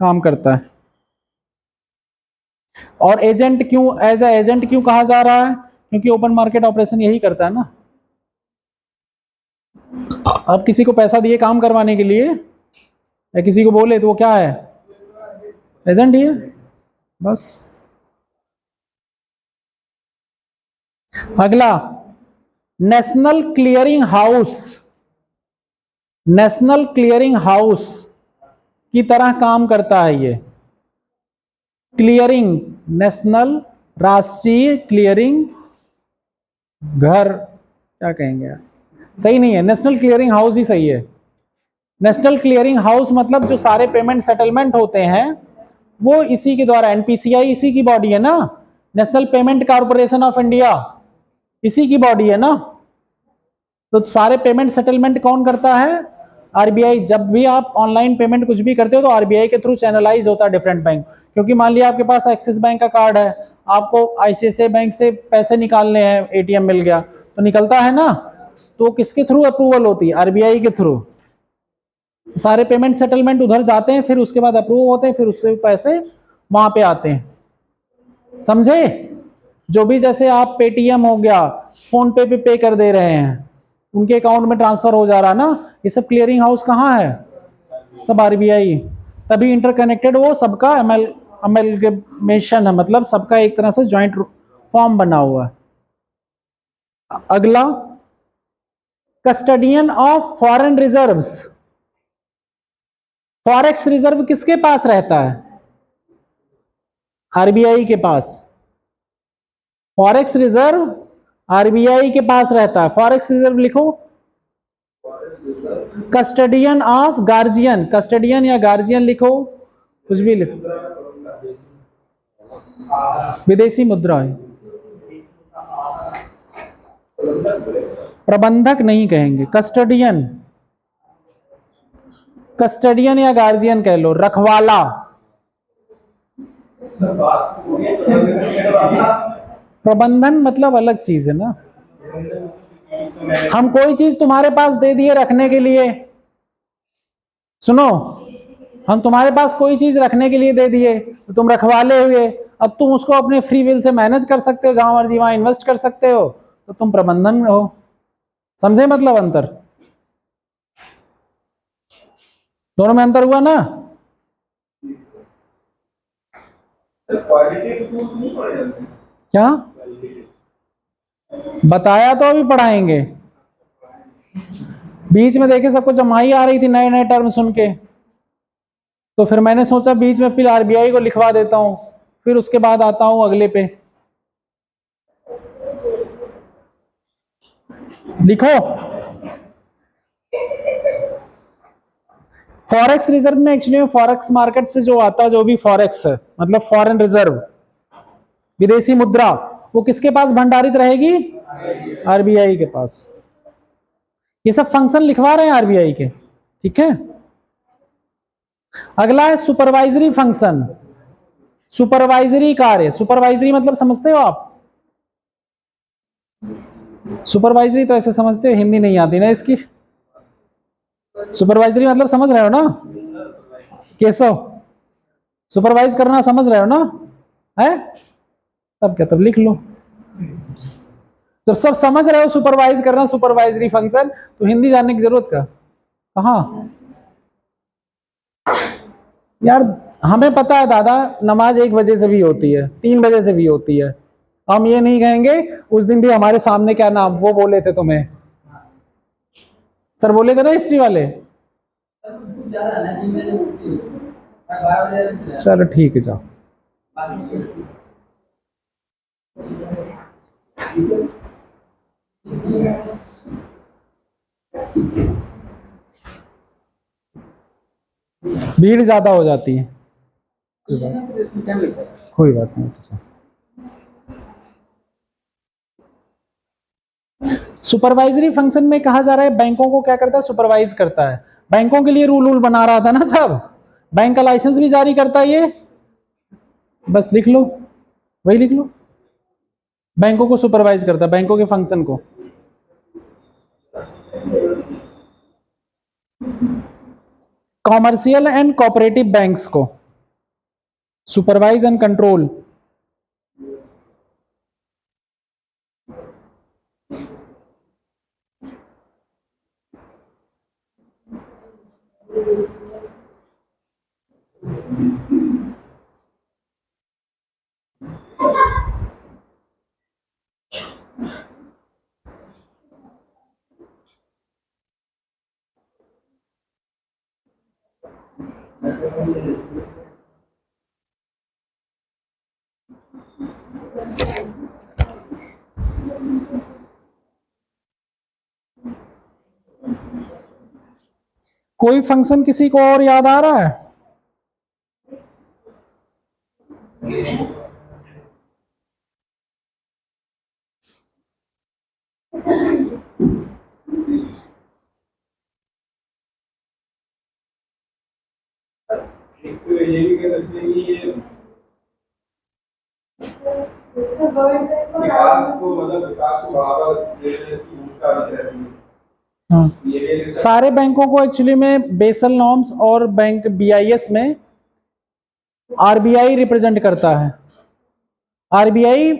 काम करता है। और एजेंट क्यों, एज ए एजेंट क्यों कहा जा रहा है? क्योंकि ओपन मार्केट ऑपरेशन यही करता है ना। अब किसी को पैसा दिए काम करवाने के लिए या किसी को बोले तो वो क्या है? एजेंट ही है बस। अगला national clearing house, national clearing house की तरह काम करता है ये। क्लियरिंग, नेशनल, राष्ट्रीय क्लियरिंग घर, क्या कहेंगे यार, सही नहीं है, नेशनल क्लियरिंग हाउस ही सही है। नेशनल क्लियरिंग हाउस मतलब जो सारे पेमेंट सेटलमेंट होते हैं वो इसी के द्वारा, एनपीसीआई इसी की बॉडी है ना, national payment corporation of India इसी की बॉडी है ना। तो सारे पेमेंट सेटलमेंट कौन करता है? आरबीआई। जब भी आप ऑनलाइन पेमेंट कुछ भी करते हो तो आरबीआई के थ्रू चैनलाइज होता है डिफरेंट बैंक, क्योंकि मान लिया आपके पास एक्सिस बैंक का कार्ड है, आपको आईसीआईसीआई बैंक से पैसे निकालने हैं, एटीएम मिल गया तो निकलता है ना, तो किसके थ्रू अप्रूवल होती है? आरबीआई के थ्रू। सारे पेमेंट सेटलमेंट उधर जाते हैं, फिर उसके बाद अप्रूव होते हैं, फिर उससे पैसे वहां पे आते हैं, समझे। जो भी जैसे आप पेटीएम हो गया, फोन पे कर दे रहे हैं, उनके अकाउंट में ट्रांसफर हो जा रहा है ना, ये सब क्लियरिंग हाउस कहाँ है? सब आरबीआई। तभी इंटरकनेक्टेड, वो सबका अमेलगमेशन है, मतलब सबका एक तरह से ज्वाइंट फॉर्म बना हुआ है। अगला custodian of foreign reserves. Forex reserve किसके पास रहता है? आरबीआई के पास। फॉरेक्स रिजर्व आरबीआई के पास रहता है। फॉरेक्स रिजर्व लिखो। कस्टडियन ऑफ गार्जियन, कस्टडियन या गार्जियन लिखो, कुछ भी लिखो, विदेशी मुद्रा है। प्रबंधक नहीं कहेंगे, कस्टडियन, कस्टडियन या गार्जियन कह लो, रखवाला। प्रबंधन मतलब अलग चीज है ना। हम कोई चीज तुम्हारे पास दे दिए रखने के लिए, सुनो, हम तुम्हारे पास कोई चीज रखने के लिए दे दिए तो तुम रखवाले हुए, अब तुम उसको अपने फ्री विल से मैनेज कर सकते हो, जहां मर्जी वहां इन्वेस्ट कर सकते हो, तो तुम प्रबंधन में हो। समझे मतलब अंतर? दोनों में अंतर हुआ ना? क्या बताया तो अभी पढ़ाएंगे। बीच में देखे सबको जमाई आ रही थी नए नए टर्म सुन के, तो फिर मैंने सोचा बीच में फिर आरबीआई को लिखवा देता हूं, फिर उसके बाद आता हूं अगले पे। लिखो। फॉरेक्स रिजर्व में एक्चुअली फॉरेक्स मार्केट से जो आता है, जो भी फॉरेक्स है मतलब फॉरेन रिजर्व, विदेशी मुद्रा, वो किसके पास भंडारित रहेगी? आरबीआई के पास। ये सब फंक्शन लिखवा रहे हैं आरबीआई के, ठीक है। अगला है सुपरवाइजरी फंक्शन, सुपरवाइजरी कार्य। सुपरवाइजरी मतलब समझते हो आप? सुपरवाइजरी तो ऐसे समझते हो, हिंदी नहीं आती ना इसकी। सुपरवाइजरी मतलब समझ रहे हो ना केशव? सुपरवाइज करना समझ रहे हो ना? है तब क्या, तब लिख लो। जब सब समझ रहे हो सुपरवाइज करना, सुपरवाइजरी फंक्शन, तो हिंदी जानने की जरूरत का कहां? यार हमें पता है दादा, नमाज 1 बजे से भी होती है, 3 बजे से भी होती है। हम ये नहीं कहेंगे, उस दिन भी हमारे सामने क्या नाम वो बोले थे तुम्हें, सर बोले थे ना हिस्ट्री वाले। चलो ठीक है जाओ। भीड़ ज्यादा हो जाती है, कोई बात नहीं। सुपरवाइजरी फंक्शन में कहा जा रहा है बैंकों को क्या करता है? सुपरवाइज करता है। बैंकों के लिए रूल बना रहा था ना सब, बैंक का लाइसेंस भी जारी करता है ये, बस लिख लो, वही लिख लो। बैंकों को सुपरवाइज करता है, बैंकों के फंक्शन को। कॉमर्शियल एंड कोऑपरेटिव बैंक्स को सुपरवाइज एंड कंट्रोल। कोई फंक्शन किसी को और याद आ रहा है? ये भी कह सकते हैं कि ये विकास को मतलब विकास को बढ़ावा देने की भूमिका भी रहती है। हाँ। सारे बैंकों को एक्चुअली में बेसल नॉर्म्स और बैंक बीआईएस में आरबीआई रिप्रेजेंट करता है। आरबीआई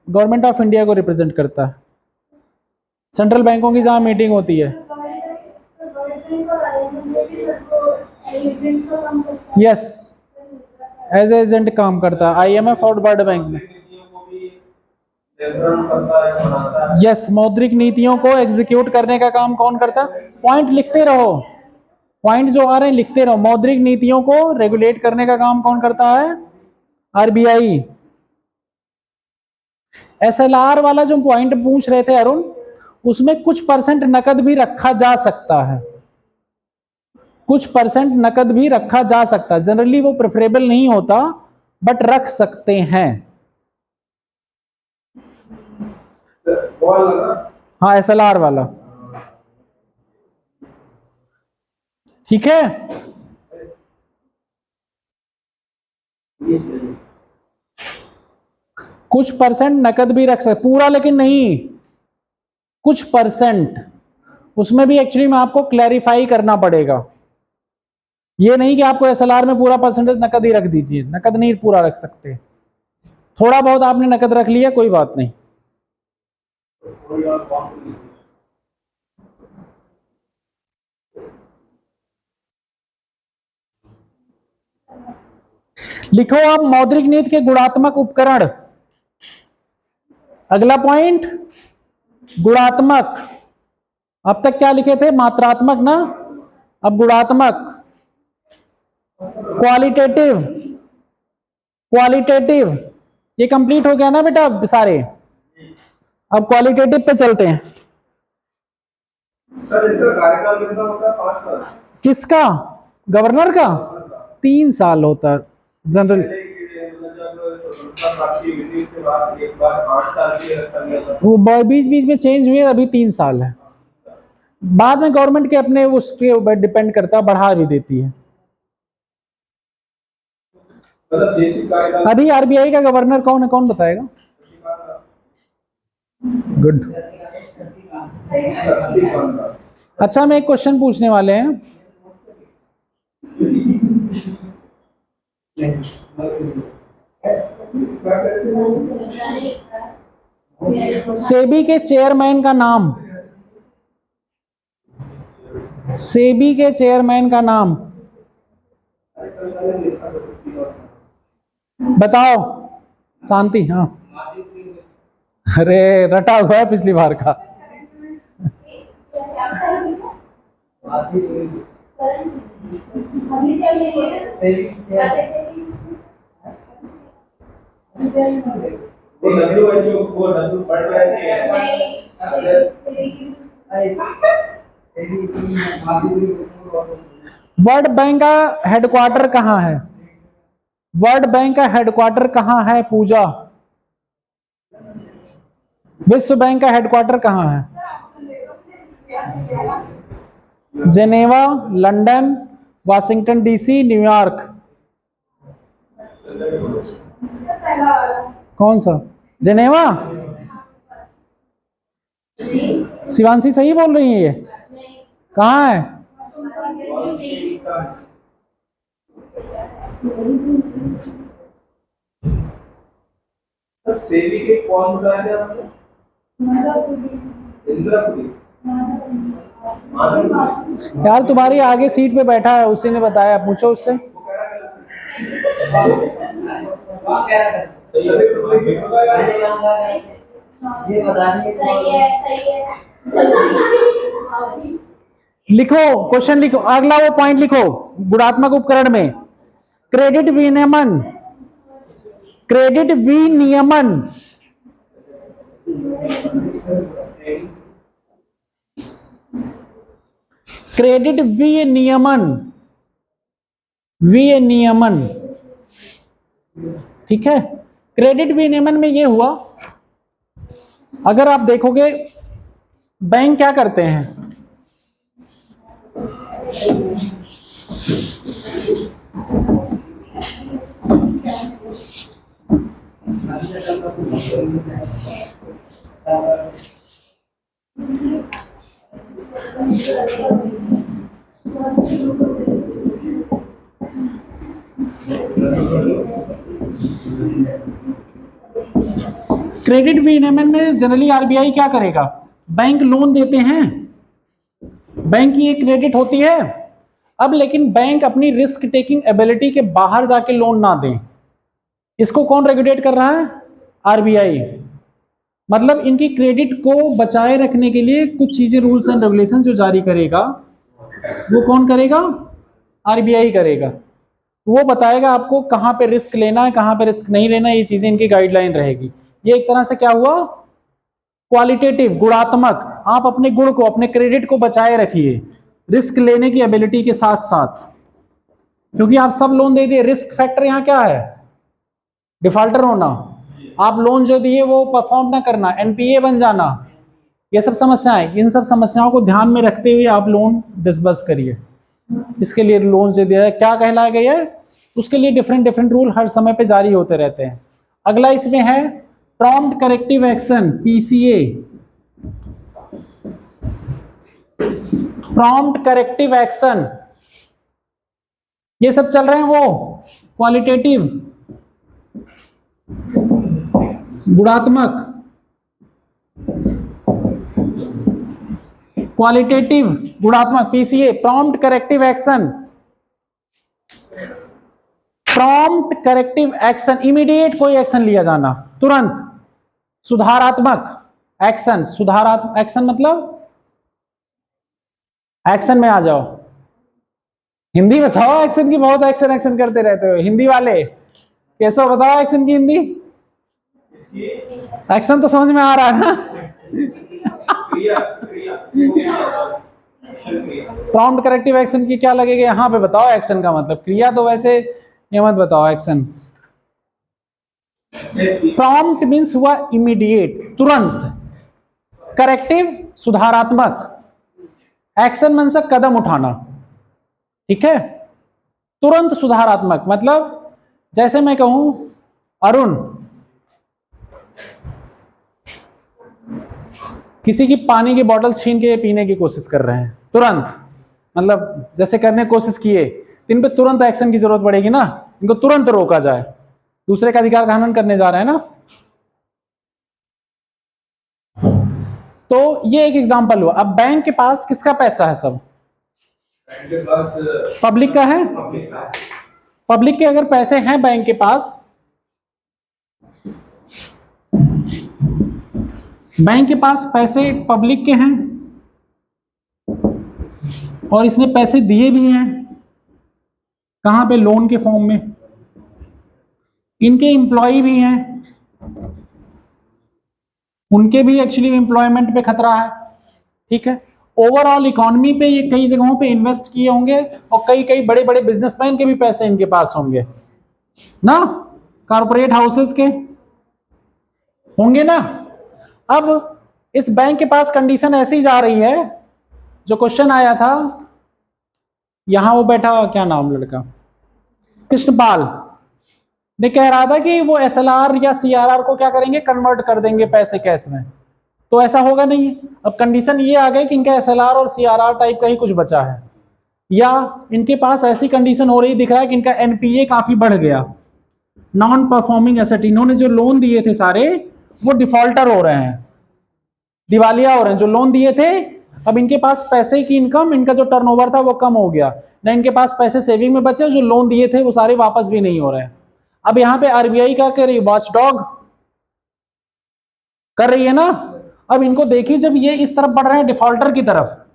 गवर्नमेंट ऑफ इंडिया को रिप्रेजेंट करता है, सेंट्रल बैंकों की जहां मीटिंग होती है। यस, एज एजेंट काम करता है आईएमएफ और वर्ल्ड बैंक में। नियंत्रण करता है, बनाता है। यस, मौद्रिक नीतियों को एग्जीक्यूट करने का काम कौन करता है? पॉइंट लिखते रहो, पॉइंट जो आ रहे हैं लिखते रहो। मौद्रिक नीतियों को रेगुलेट करने का काम कौन करता है? आरबीआई। एसएलआर वाला जो पॉइंट पूछ रहे थे अरुण, उसमें कुछ परसेंट नकद भी रखा जा सकता है, कुछ परसेंट नकद भी रखा जा सकता है। जनरली वो प्रेफरेबल नहीं होता, बट रख सकते हैं। हाँ, एसएलआर वाला, ठीक है। कुछ परसेंट नकद भी रख सकते, पूरा लेकिन नहीं, कुछ परसेंट। उसमें भी एक्चुअली में आपको क्लैरिफाई करना पड़ेगा। ये नहीं कि आपको एसएलआर में पूरा परसेंटेज नकद ही रख दीजिए, नकद नहीं पूरा रख सकते। थोड़ा बहुत आपने नकद रख लिया, कोई बात नहीं। लिखो आप मौद्रिक नीति के गुणात्मक उपकरण। अगला पॉइंट गुणात्मक। अब तक क्या लिखे थे? मात्रात्मक ना, अब गुणात्मक। क्वालिटेटिव, क्वालिटेटिव ये कंप्लीट हो गया ना बेटा सारे। अब क्वालिटेटिव पे चलते हैं। सर इसका कार्यकाल कितना होता है? 5 साल। किसका? गवर्नर का 3 साल होता है जनरल। वो बीच बीच में चेंज हुए, अभी 3 साल है। बाद में गवर्नमेंट के अपने उसके ऊपर डिपेंड करता, बढ़ा भी देती है। अभी आरबीआई का गवर्नर कौन है, कौन बताएगा? गुड। अच्छा, हम एक क्वेश्चन पूछने वाले हैं। सेबी के चेयरमैन का नाम, सेबी के चेयरमैन का नाम बताओ। शांति। हाँ, अरे रटा हुआ है पिछली बार का। वर्ल्ड बैंक का हेडक्वार्टर कहाँ है? वर्ल्ड बैंक का हेडक्वार्टर कहाँ है पूजा? विश्व बैंक का हेडक्वार्टर कहाँ है? Geneva, London, Washington DC, New York. कौन सा? जेनेवा? शिवांशी सही बोल रही है? ये कहाँ है? सेबी के कौन बताया थे आपने? इंद्रापुरी। यार तुम्हारी आगे सीट पे बैठा है, उसी ने बताया, पूछो उससे। लिखो क्वेश्चन, लिखो अगला वो पॉइंट लिखो गुणात्मक उपकरण में। क्रेडिट विनियमन, क्रेडिट विनियमन क्रेडिट विनियमन, विनियमन, ठीक है। क्रेडिट विनियमन में ये हुआ, अगर आप देखोगे बैंक क्या करते हैं, क्रेडिट विनियमन में जनरली आरबीआई क्या करेगा? बैंक लोन देते हैं, बैंक की एक क्रेडिट होती है। अब लेकिन बैंक अपनी रिस्क टेकिंग एबिलिटी के बाहर जाके लोन ना दें, इसको कौन रेगुलेट कर रहा है? आरबीआई। मतलब इनकी क्रेडिट को बचाए रखने के लिए कुछ चीजें, रूल्स एंड रेगुलेशन जो जारी करेगा वो कौन करेगा? आरबीआई करेगा। वो बताएगा आपको कहाँ पे रिस्क लेना है, कहाँ पे रिस्क नहीं लेना, ये चीजें इनकी गाइडलाइन रहेगी। ये एक तरह से क्या हुआ? क्वालिटेटिव, गुणात्मक। आप अपने गुण को, अपने क्रेडिट को बचाए रखिए रिस्क लेने की एबिलिटी के साथ साथ, क्योंकि आप सब लोन दे दिए। रिस्क फैक्टर यहाँ क्या है? डिफॉल्टर होना। आप लोन जो दिए वो परफॉर्म ना करना, एनपीए बन जाना, ये सब समस्याएं। इन सब समस्याओं को ध्यान में रखते हुए आप लोन डिसबर्स करिए। इसके लिए लोन से दिया क्या कहलाया गया है, उसके लिए डिफरेंट डिफरेंट रूल हर समय पे जारी होते रहते हैं। अगला इसमें है prompt corrective action, PCA. Prompt corrective action, ये सब चल रहे हैं वो क्वालिटेटिव, गुणात्मक, क्वालिटेटिव, गुणात्मक, PCA, prompt corrective action. Prompt corrective action, immediate कोई एक्शन लिया जाना, तुरंत। सुधारात्मक एक्शन, सुधारात्मक एक्शन मतलब एक्शन में आ जाओ। हिंदी बताओ एक्शन की, बहुत एक्शन एक्शन करते रहते हो हिंदी वाले। कैसा बताओ एक्शन की हिंदी? एक्शन तो समझ में आ रहा है ना? प्रॉम्प्ट करेक्टिव एक्शन की क्या लगेगा यहाँ पे? बताओ एक्शन का मतलब। क्रिया तो वैसे ये मत बताओ एक्शन। प्रॉम्प्ट मीन्स हुआ इमीडिएट, तुरंत। करेक्टिव सुधारात्मक, एक्शन मीन्स कदम उठाना, ठीक है। तुरंत सुधारात्मक मतलब जैसे मैं कहूं अरुण किसी की पानी की बोतल छीन के पीने की कोशिश कर रहे हैं, तुरंत, मतलब जैसे करने की कोशिश किए, इन पे तुरंत एक्शन की जरूरत पड़ेगी ना, इनको तुरंत रोका जाए। दूसरे का अधिकार का हनन करने जा रहे हैं ना। तो ये एक एग्जांपल हुआ। अब बैंक के पास किसका पैसा है? सब पब्लिक का है। पब्लिक के अगर पैसे हैं बैंक के पास, बैंक के पास पैसे पब्लिक के हैं और इसने पैसे दिए भी हैं, कहां पे? लोन के फॉर्म में। इनके एम्प्लॉय भी हैं, उनके भी एक्चुअली एम्प्लॉयमेंट पे खतरा है, ठीक है। ओवरऑल इकोनॉमी पे ये कई जगहों पे इन्वेस्ट किए होंगे और कई कई बड़े बड़े बिजनेसमैन के भी पैसे इनके पास होंगे ना, कॉर्पोरेट हाउसेस के होंगे ना। अब इस बैंक के पास कंडीशन ऐसी जा रही है, जो क्वेश्चन आया था, यहां वो बैठा, क्या नाम लड़का, कृष्णपाल ने कह रहा था कि वो एसएलआर या सीआरआर को क्या करेंगे? कन्वर्ट कर देंगे पैसे कैश में। तो ऐसा होगा नहीं। अब कंडीशन ये आ गई कि इनका एसएलआर और सीआरआर टाइप का ही कुछ बचा है, या इनके पास ऐसी कंडीशन हो रही दिख रहा है कि इनका एनपीए काफी बढ़ गया, नॉन परफॉर्मिंग एसेट। इन्होंने जो लोन दिए थे सारे वो डिफॉल्टर हो रहे हैं, दिवालिया हो रहे हैं जो लोन दिए थे। अब इनके पास पैसे की इनकम, इनका जो टर्नओवर था वो कम हो गया, ना इनके पास पैसे सेविंग में बचे, जो लोन दिए थे वो सारे वापस भी नहीं हो रहे हैं। अब यहाँ पे आरबीआई क्या कर रही है? वॉचडॉग कर रही है ना। अब इनको देखिए, जब ये इस तरफ बढ़ रहे हैं डिफॉल्टर की तरफ,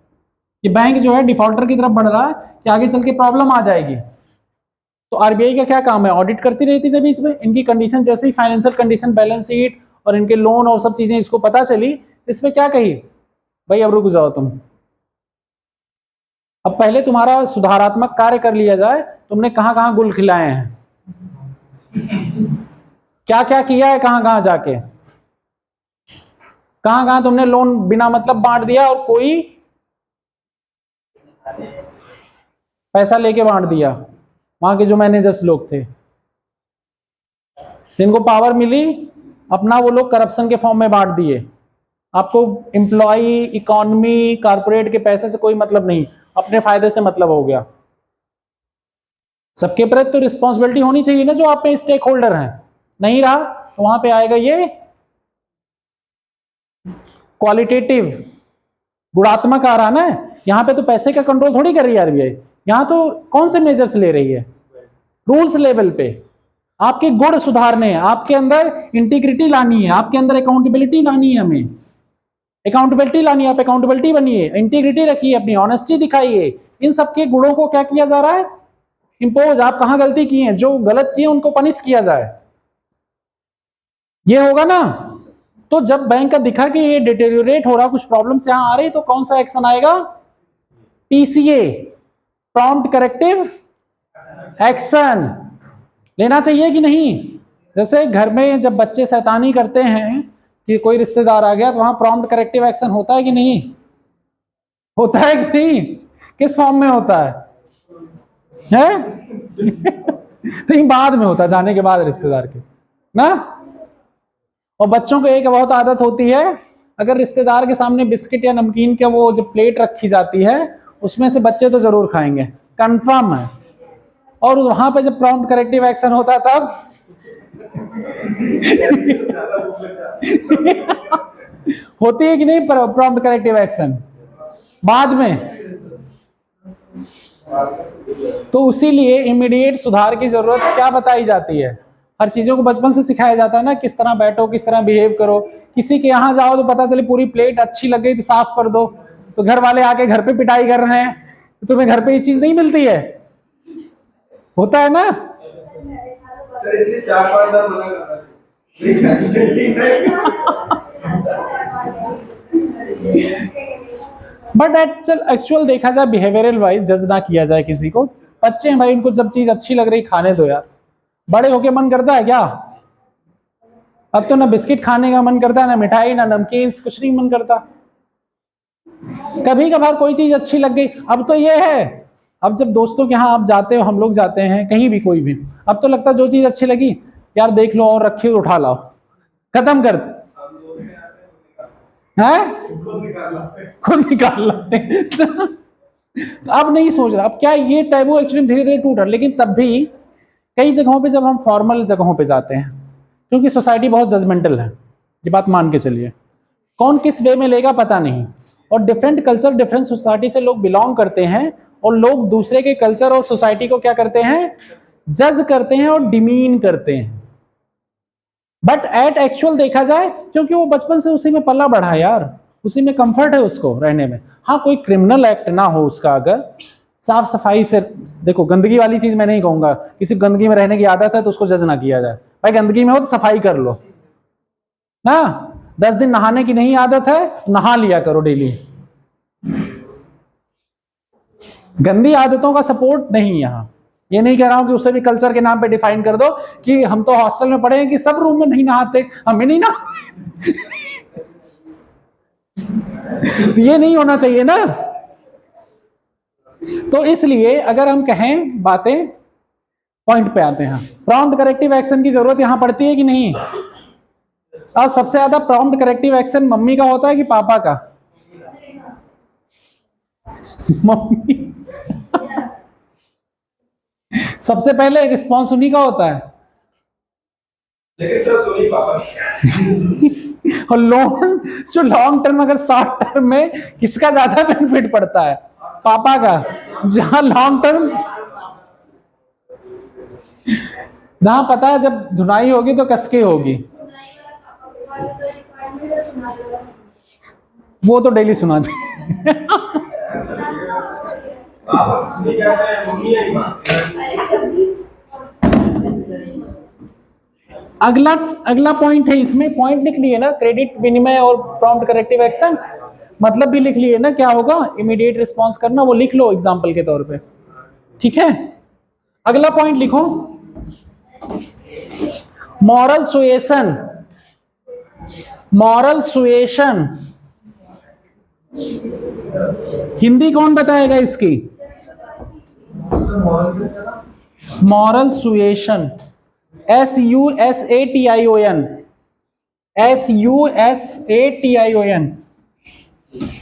ये बैंक जो है डिफॉल्टर की तरफ बढ़ रहा है कि आगे चल के प्रॉब्लम आ जाएगी, तो आरबीआई का क्या काम है? ऑडिट करती रहती थी बीच में। इनकी कंडीशन जैसे ही फाइनेंशियल कंडीशन, बैलेंस शीट और इनके लोन और सब चीजें इसको पता चली, इसमें क्या कही? भाई अब रुक जाओ तुम, अब पहले तुम्हारा सुधारात्मक कार्य कर लिया जाए। तुमने कहां कहां गुल खिलाए हैं, क्या क्या किया है, कहां कहां जाके, कहां कहां तुमने लोन बिना मतलब बांट दिया और कोई पैसा लेके बांट दिया। वहां के जो मैनेजर्स लोग थे, जिनको पावर मिली, अपना वो लोग करप्शन के फॉर्म में बांट दिए। आपको एम्प्लॉय, इकोनॉमी, कारपोरेट के पैसे से कोई मतलब नहीं, अपने फायदे से मतलब हो गया। सबके प्रति तो रिस्पॉन्सिबिलिटी होनी चाहिए ना, जो आप में स्टेक होल्डर हैं। नहीं रहा तो वहां पे आएगा ये क्वालिटेटिव, गुणात्मक आ रहा ना। यहां पे तो पैसे का कंट्रोल थोड़ी कर रही है आरबीआई, यहां तो कौन से मेजर्स ले रही है? रूल्स लेवल पे। आपके गुण सुधारने हैं, आपके अंदर इंटीग्रिटी लानी है, आपके अंदर अकाउंटेबिलिटी लानी है, हमें अकाउंटेबिलिटी लानी है। आप अकाउंटेबिलिटी बनिए, इंटीग्रिटी रखिए, अपनी ऑनेस्टी दिखाइए। इन सबके गुणों को क्या किया जा रहा है? इंपोज। आप कहां गलती किए हैं, जो गलत किए उनको पनिश किया जाए, ये होगा ना। तो जब बैंक का दिखा कि ये डिटेरियोरेट हो रहा, कुछ प्रॉब्लम्स यहां आ रही, तो कौन सा एक्शन आएगा? पीसीए, प्रॉम्प्ट करेक्टिव एक्शन लेना चाहिए कि नहीं? जैसे घर में जब बच्चे शैतानी करते हैं कि कोई रिश्तेदार आ गया, तो वहां प्रॉम्प्ट करेक्टिव एक्शन होता है कि नहीं? होता है कि नहीं? किस फॉर्म में होता है? नहीं, बाद में होता है, जाने के बाद रिश्तेदार के ना। और बच्चों को एक बहुत आदत होती है, अगर रिश्तेदार के सामने बिस्किट या नमकीन का वो जो प्लेट रखी जाती है, उसमें से बच्चे तो जरूर खाएंगे, कंफर्म है। और वहां पे जब प्रॉम्प्ट करेक्टिव एक्शन होता है तब होती है कि नहीं प्रॉम्प्ट करेक्टिव एक्शन? बाद में। तो इसीलिए इमीडिएट सुधार की जरूरत क्या बताई जाती है? हर चीजों को बचपन से सिखाया जाता है ना, किस तरह बैठो, किस तरह बिहेव करो। किसी के यहाँ जाओ तो पता चले पूरी प्लेट अच्छी लग गई तो साफ कर दो, तो घर वाले आके घर पे पिटाई कर रहे हैं, तो तुम्हें घर पे ये चीज नहीं मिलती है? होता है ना। सर इसलिए 4-5 बार मना कर बट एक्चुअल देखा जाए, बिहेवियरल वाइज जज ना किया जाए किसी को। बच्चे हैं भाई, इनको जब चीज अच्छी लग रही खाने दो यार। बड़े होके मन करता है क्या? अब तो ना बिस्किट खाने का मन करता है, ना मिठाई, ना नमकीन, कुछ नहीं मन करता। कभी कभार कोई चीज अच्छी लग गई। अब तो ये है, अब जब दोस्तों के यहाँ आप जाते हो, हम लोग जाते हैं कहीं भी, कोई भी, अब तो लगता है जो चीज अच्छी लगी यार देख लो और रखी उठा लाओ, खत्म कर है, खुद निकाल लाते। अब नहीं सोच रहा। अब क्या ये टैबू एक्चुअली धीरे धीरे टूट रहा, लेकिन तब भी कई जगहों पे जब हम फॉर्मल जगहों पे जाते हैं, क्योंकि सोसाइटी बहुत जजमेंटल है, ये बात मान के चलिए, कौन किस वे में लेगा पता नहीं। और डिफरेंट कल्चर, डिफरेंट सोसाइटी से लोग बिलोंग करते हैं, और लोग दूसरे के कल्चर और सोसाइटी को क्या करते हैं? जज करते हैं और डिमीन करते हैं। बट एट एक्चुअल देखा जाए, क्योंकि वो बचपन से उसी में पला बढ़ा है यार, उसी में कंफर्ट है उसको रहने में। हाँ, कोई क्रिमिनल एक्ट ना हो उसका, अगर साफ सफाई से देखो, गंदगी वाली चीज मैं नहीं कहूंगा, किसी गंदगी में रहने की आदत है तो उसको जज ना किया जाए, भाई गंदगी में हो तो सफाई कर लो ना। 10 दिन नहाने की नहीं आदत है, नहा लिया करो डेली। गंदी आदतों का सपोर्ट नहीं यहाँ। ये नहीं कह रहा हूं कि उसे भी कल्चर के नाम पे डिफाइन कर दो कि हम तो हॉस्टल में पढ़े हैं कि सब रूम में नहीं नहाते, हमें नहीं ना। ये नहीं होना चाहिए ना। तो इसलिए अगर हम कहें बातें, पॉइंट पे आते हैं, प्रॉम्प्ट करेक्टिव एक्शन की जरूरत यहां पड़ती है कि नहीं? और सबसे ज्यादा प्रॉम्प्ट करेक्टिव एक्शन मम्मी का होता है कि पापा का? मम्मी। सबसे पहले रिस्पॉन्स उन्हीं का होता है। लेकिन सर सोनी पापा और जो लॉन्ग टर्म, अगर शॉर्ट टर्म में किसका ज्यादा बेनिफिट पड़ता है? पापा का। जहां लॉन्ग टर्म, जहां पता है जब धुनाई होगी तो कसके होगी, वो तो डेली सुनाते। अगला पॉइंट है इसमें, पॉइंट लिख लिए ना, क्रेडिट विनिमय और प्रॉम्प्ट करेक्टिव एक्शन, मतलब भी लिख लिए ना, क्या होगा? इमीडिएट रिस्पॉन्स करना, वो लिख लो एग्जांपल के तौर पे, ठीक है। अगला पॉइंट लिखो, moral suasion. Moral suasion Hindi कौन बताएगा इसकी? Moral suasion, SUSATION, SUSATION,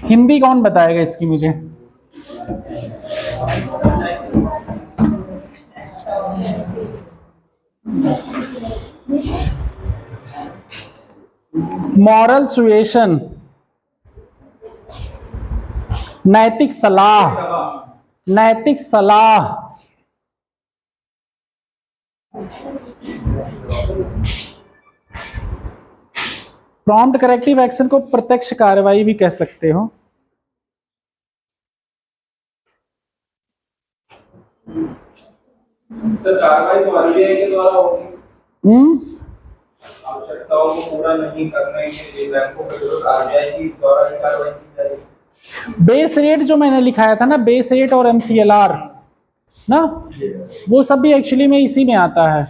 Hindi कौन बताएगा इसकी मुझे? मॉरल सुएशन, नैतिक सलाह, नैतिक सलाह। प्रॉम्प्ट करेक्टिव एक्शन को प्रत्यक्ष कार्रवाई भी कह सकते हो। तो कार्रवाई तो आरबीआई के द्वारा होगी। आवश्यकताओं को पूरा नहीं करने के लिए बैंकों के विरुद्ध आरबीआई की द्वारा ही कार्रवाई की जाएगी। बेस रेट जो मैंने लिखाया था ना, बेस रेट और एमसीएलआर ना, वो सब भी एक्चुअली में इसी में आता है।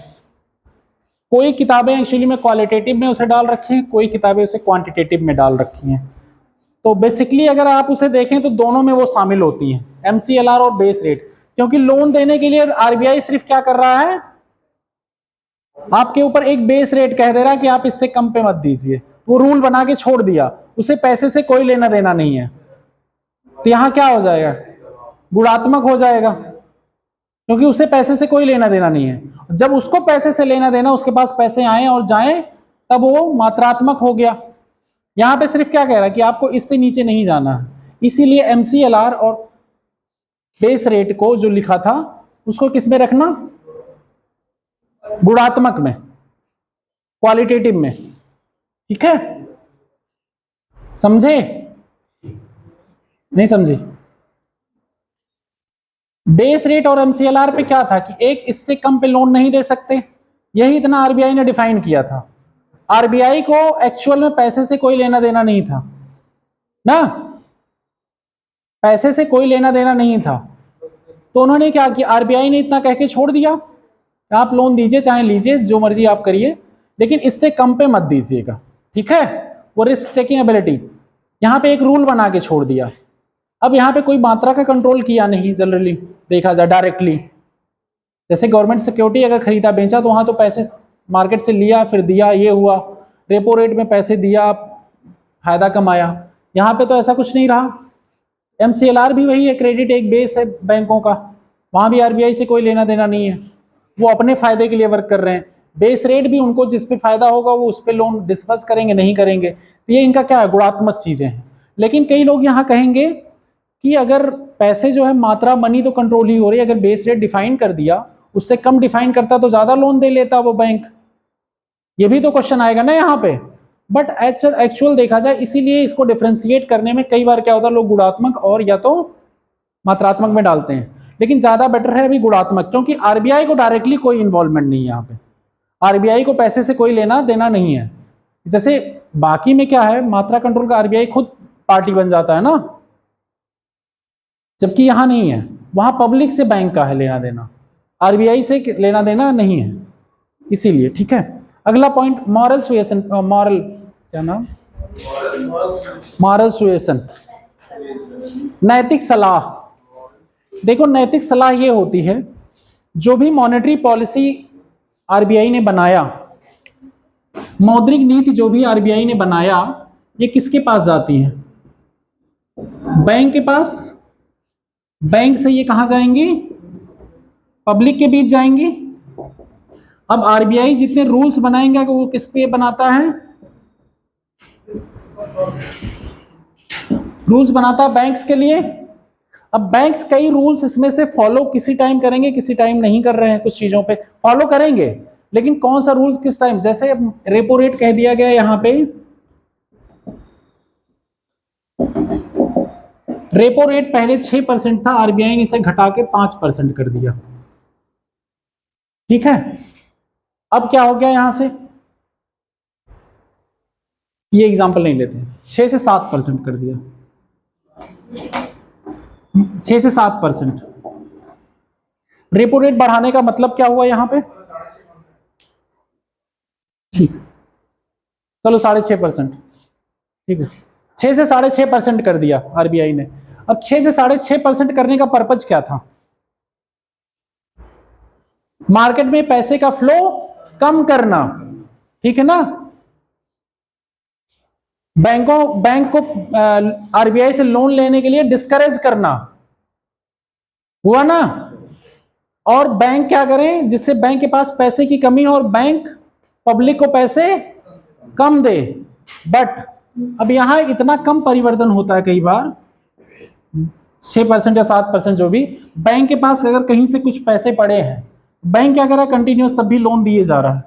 कोई किताबें एक्चुअली में क्वालिटेटिव में उसे डाल रखी हैं, कोई किताबें उसे क्वांटिटेटिव में डाल रखी हैं। तो बेसिकली अगर आप उसे देखें तो दोनों में वो शामिल होती हैं, एमसीएलआर और बेस रेट। क्योंकि लोन देने के लिए आरबीआई सिर्फ क्या कर रहा है, आपके ऊपर एक बेस रेट कह दे रहा है कि आप इससे कम पे मत दीजिए, वो रूल बना के छोड़ दिया, उसे पैसे से कोई लेना देना नहीं है। तो यहां क्या हो जाएगा, गुणात्मक हो जाएगा, क्योंकि उसे पैसे से कोई लेना देना नहीं है। जब उसको पैसे से लेना देना, उसके पास पैसे आए और जाएं, तब वो मात्रात्मक हो गया। यहां पे सिर्फ क्या कह रहा है कि आपको इससे नीचे नहीं जाना है। इसीलिए एमसीएलआर और बेस रेट को जो लिखा था उसको किस में रखना, गुणात्मक में, क्वालिटेटिव में। ठीक है, समझे नहीं समझे? बेस रेट और एमसीएलआर पे क्या था कि एक इससे कम पे लोन नहीं दे सकते, यही इतना आरबीआई ने डिफाइन किया था। आरबीआई को एक्चुअल में पैसे से कोई लेना देना नहीं था ना, पैसे से कोई लेना देना नहीं था। तो उन्होंने क्या किया, आरबीआई ने इतना कह के छोड़ दिया, आप लोन दीजिए चाहे लीजिए, जो मर्जी आप करिए, लेकिन इससे कम पे मत दीजिएगा। ठीक है, वो रिस्क टेकिंग एबिलिटी, यहाँ पे एक रूल बना के छोड़ दिया। अब यहाँ पे कोई मात्रा का कंट्रोल किया नहीं, जनरली देखा जाए डायरेक्टली। जैसे गवर्नमेंट सिक्योरिटी अगर खरीदा बेचा तो वहाँ तो पैसे मार्केट से लिया फिर दिया, ये हुआ, रेपो रेट में पैसे दिया, फायदा कमाया। यहाँ पे तो ऐसा कुछ नहीं रहा। एमसीएलआर भी वही है, क्रेडिट एक बेस है बैंकों का, वहाँ भी आरबीआई से कोई लेना देना नहीं है, वो अपने फायदे के लिए वर्क कर रहे हैं। बेस रेट भी उनको जिस पे फायदा होगा वो उस पे लोन डिस्पर्स करेंगे, नहीं करेंगे। तो ये इनका क्या है, गुणात्मक चीजें हैं। लेकिन कई लोग यहाँ कहेंगे कि अगर पैसे जो है मात्रा मनी तो कंट्रोल ही हो रही है, अगर बेस रेट डिफाइन कर दिया, उससे कम डिफाइन करता तो ज्यादा लोन दे लेता वो बैंक। ये भी तो क्वेश्चन आएगा ना यहाँ पे। बट एक्चुअल देखा जाए, इसीलिए इसको डिफ्रेंशिएट करने में कई बार क्या होता है, लोग गुणात्मक और या तो मात्रात्मक में डालते हैं, लेकिन ज्यादा बेटर है अभी गुणात्मक, क्योंकि आरबीआई को डायरेक्टली कोई इन्वॉल्वमेंट नहीं है यहाँ पे। आरबीआई को पैसे से कोई लेना देना नहीं है। जैसे बाकी में क्या है, मात्रा कंट्रोल का आरबीआई खुद पार्टी बन जाता है ना, जबकि यहां नहीं है, वहां पब्लिक से बैंक का है लेना देना, आरबीआई से लेना देना नहीं है, इसीलिए। ठीक है, अगला पॉइंट मॉरल सुएसन, मॉरल क्या नाम, मॉरल सुएसन, नैतिक सलाह। देखो नैतिक सलाह ये होती है, जो भी मॉनेटरी पॉलिसी आरबीआई ने बनाया, मौद्रिक नीति जो भी आरबीआई ने बनाया, ये किसके पास जाती है, बैंक के पास। बैंक से ये कहां जाएंगी, पब्लिक के बीच जाएंगी। अब आरबीआई जितने रूल्स बनाएंगे वो किस पे बनाता है, रूल्स बनाता है बैंक्स के लिए। अब बैंक्स कई रूल्स इसमें से फॉलो किसी टाइम करेंगे, किसी टाइम नहीं कर रहे हैं, कुछ चीजों पे फॉलो करेंगे, लेकिन कौन सा रूल्स किस टाइम। जैसे रेपो रेट कह दिया गया यहां पे, रेपो रेट पहले 6% था, आरबीआई ने इसे घटा के 5% कर दिया। ठीक है, अब क्या हो गया, यहां से ये एग्जांपल नहीं लेते, 6 से 7% कर दिया, 6 से 7%। रेपो रेट बढ़ाने का मतलब क्या हुआ यहां पे, ठीक, चलो 6.5%, ठीक है, 6 से 6.5% कर दिया आरबीआई ने। अब 6 से 6.5% करने का पर्पज क्या था, मार्केट में पैसे का फ्लो कम करना, ठीक है ना, बैंक को आरबीआई से लोन लेने के लिए डिस्करेज करना, हुआ ना। और बैंक क्या करें, जिससे बैंक के पास पैसे की कमी हो और बैंक पब्लिक को पैसे कम दे। बट अब यहां इतना कम परिवर्तन होता है कई बार, 6% या 7%, जो भी बैंक के पास अगर कहीं से कुछ पैसे पड़े हैं, बैंक क्या कर रहा है, कंटिन्यूस तब भी लोन दिए जा रहा है,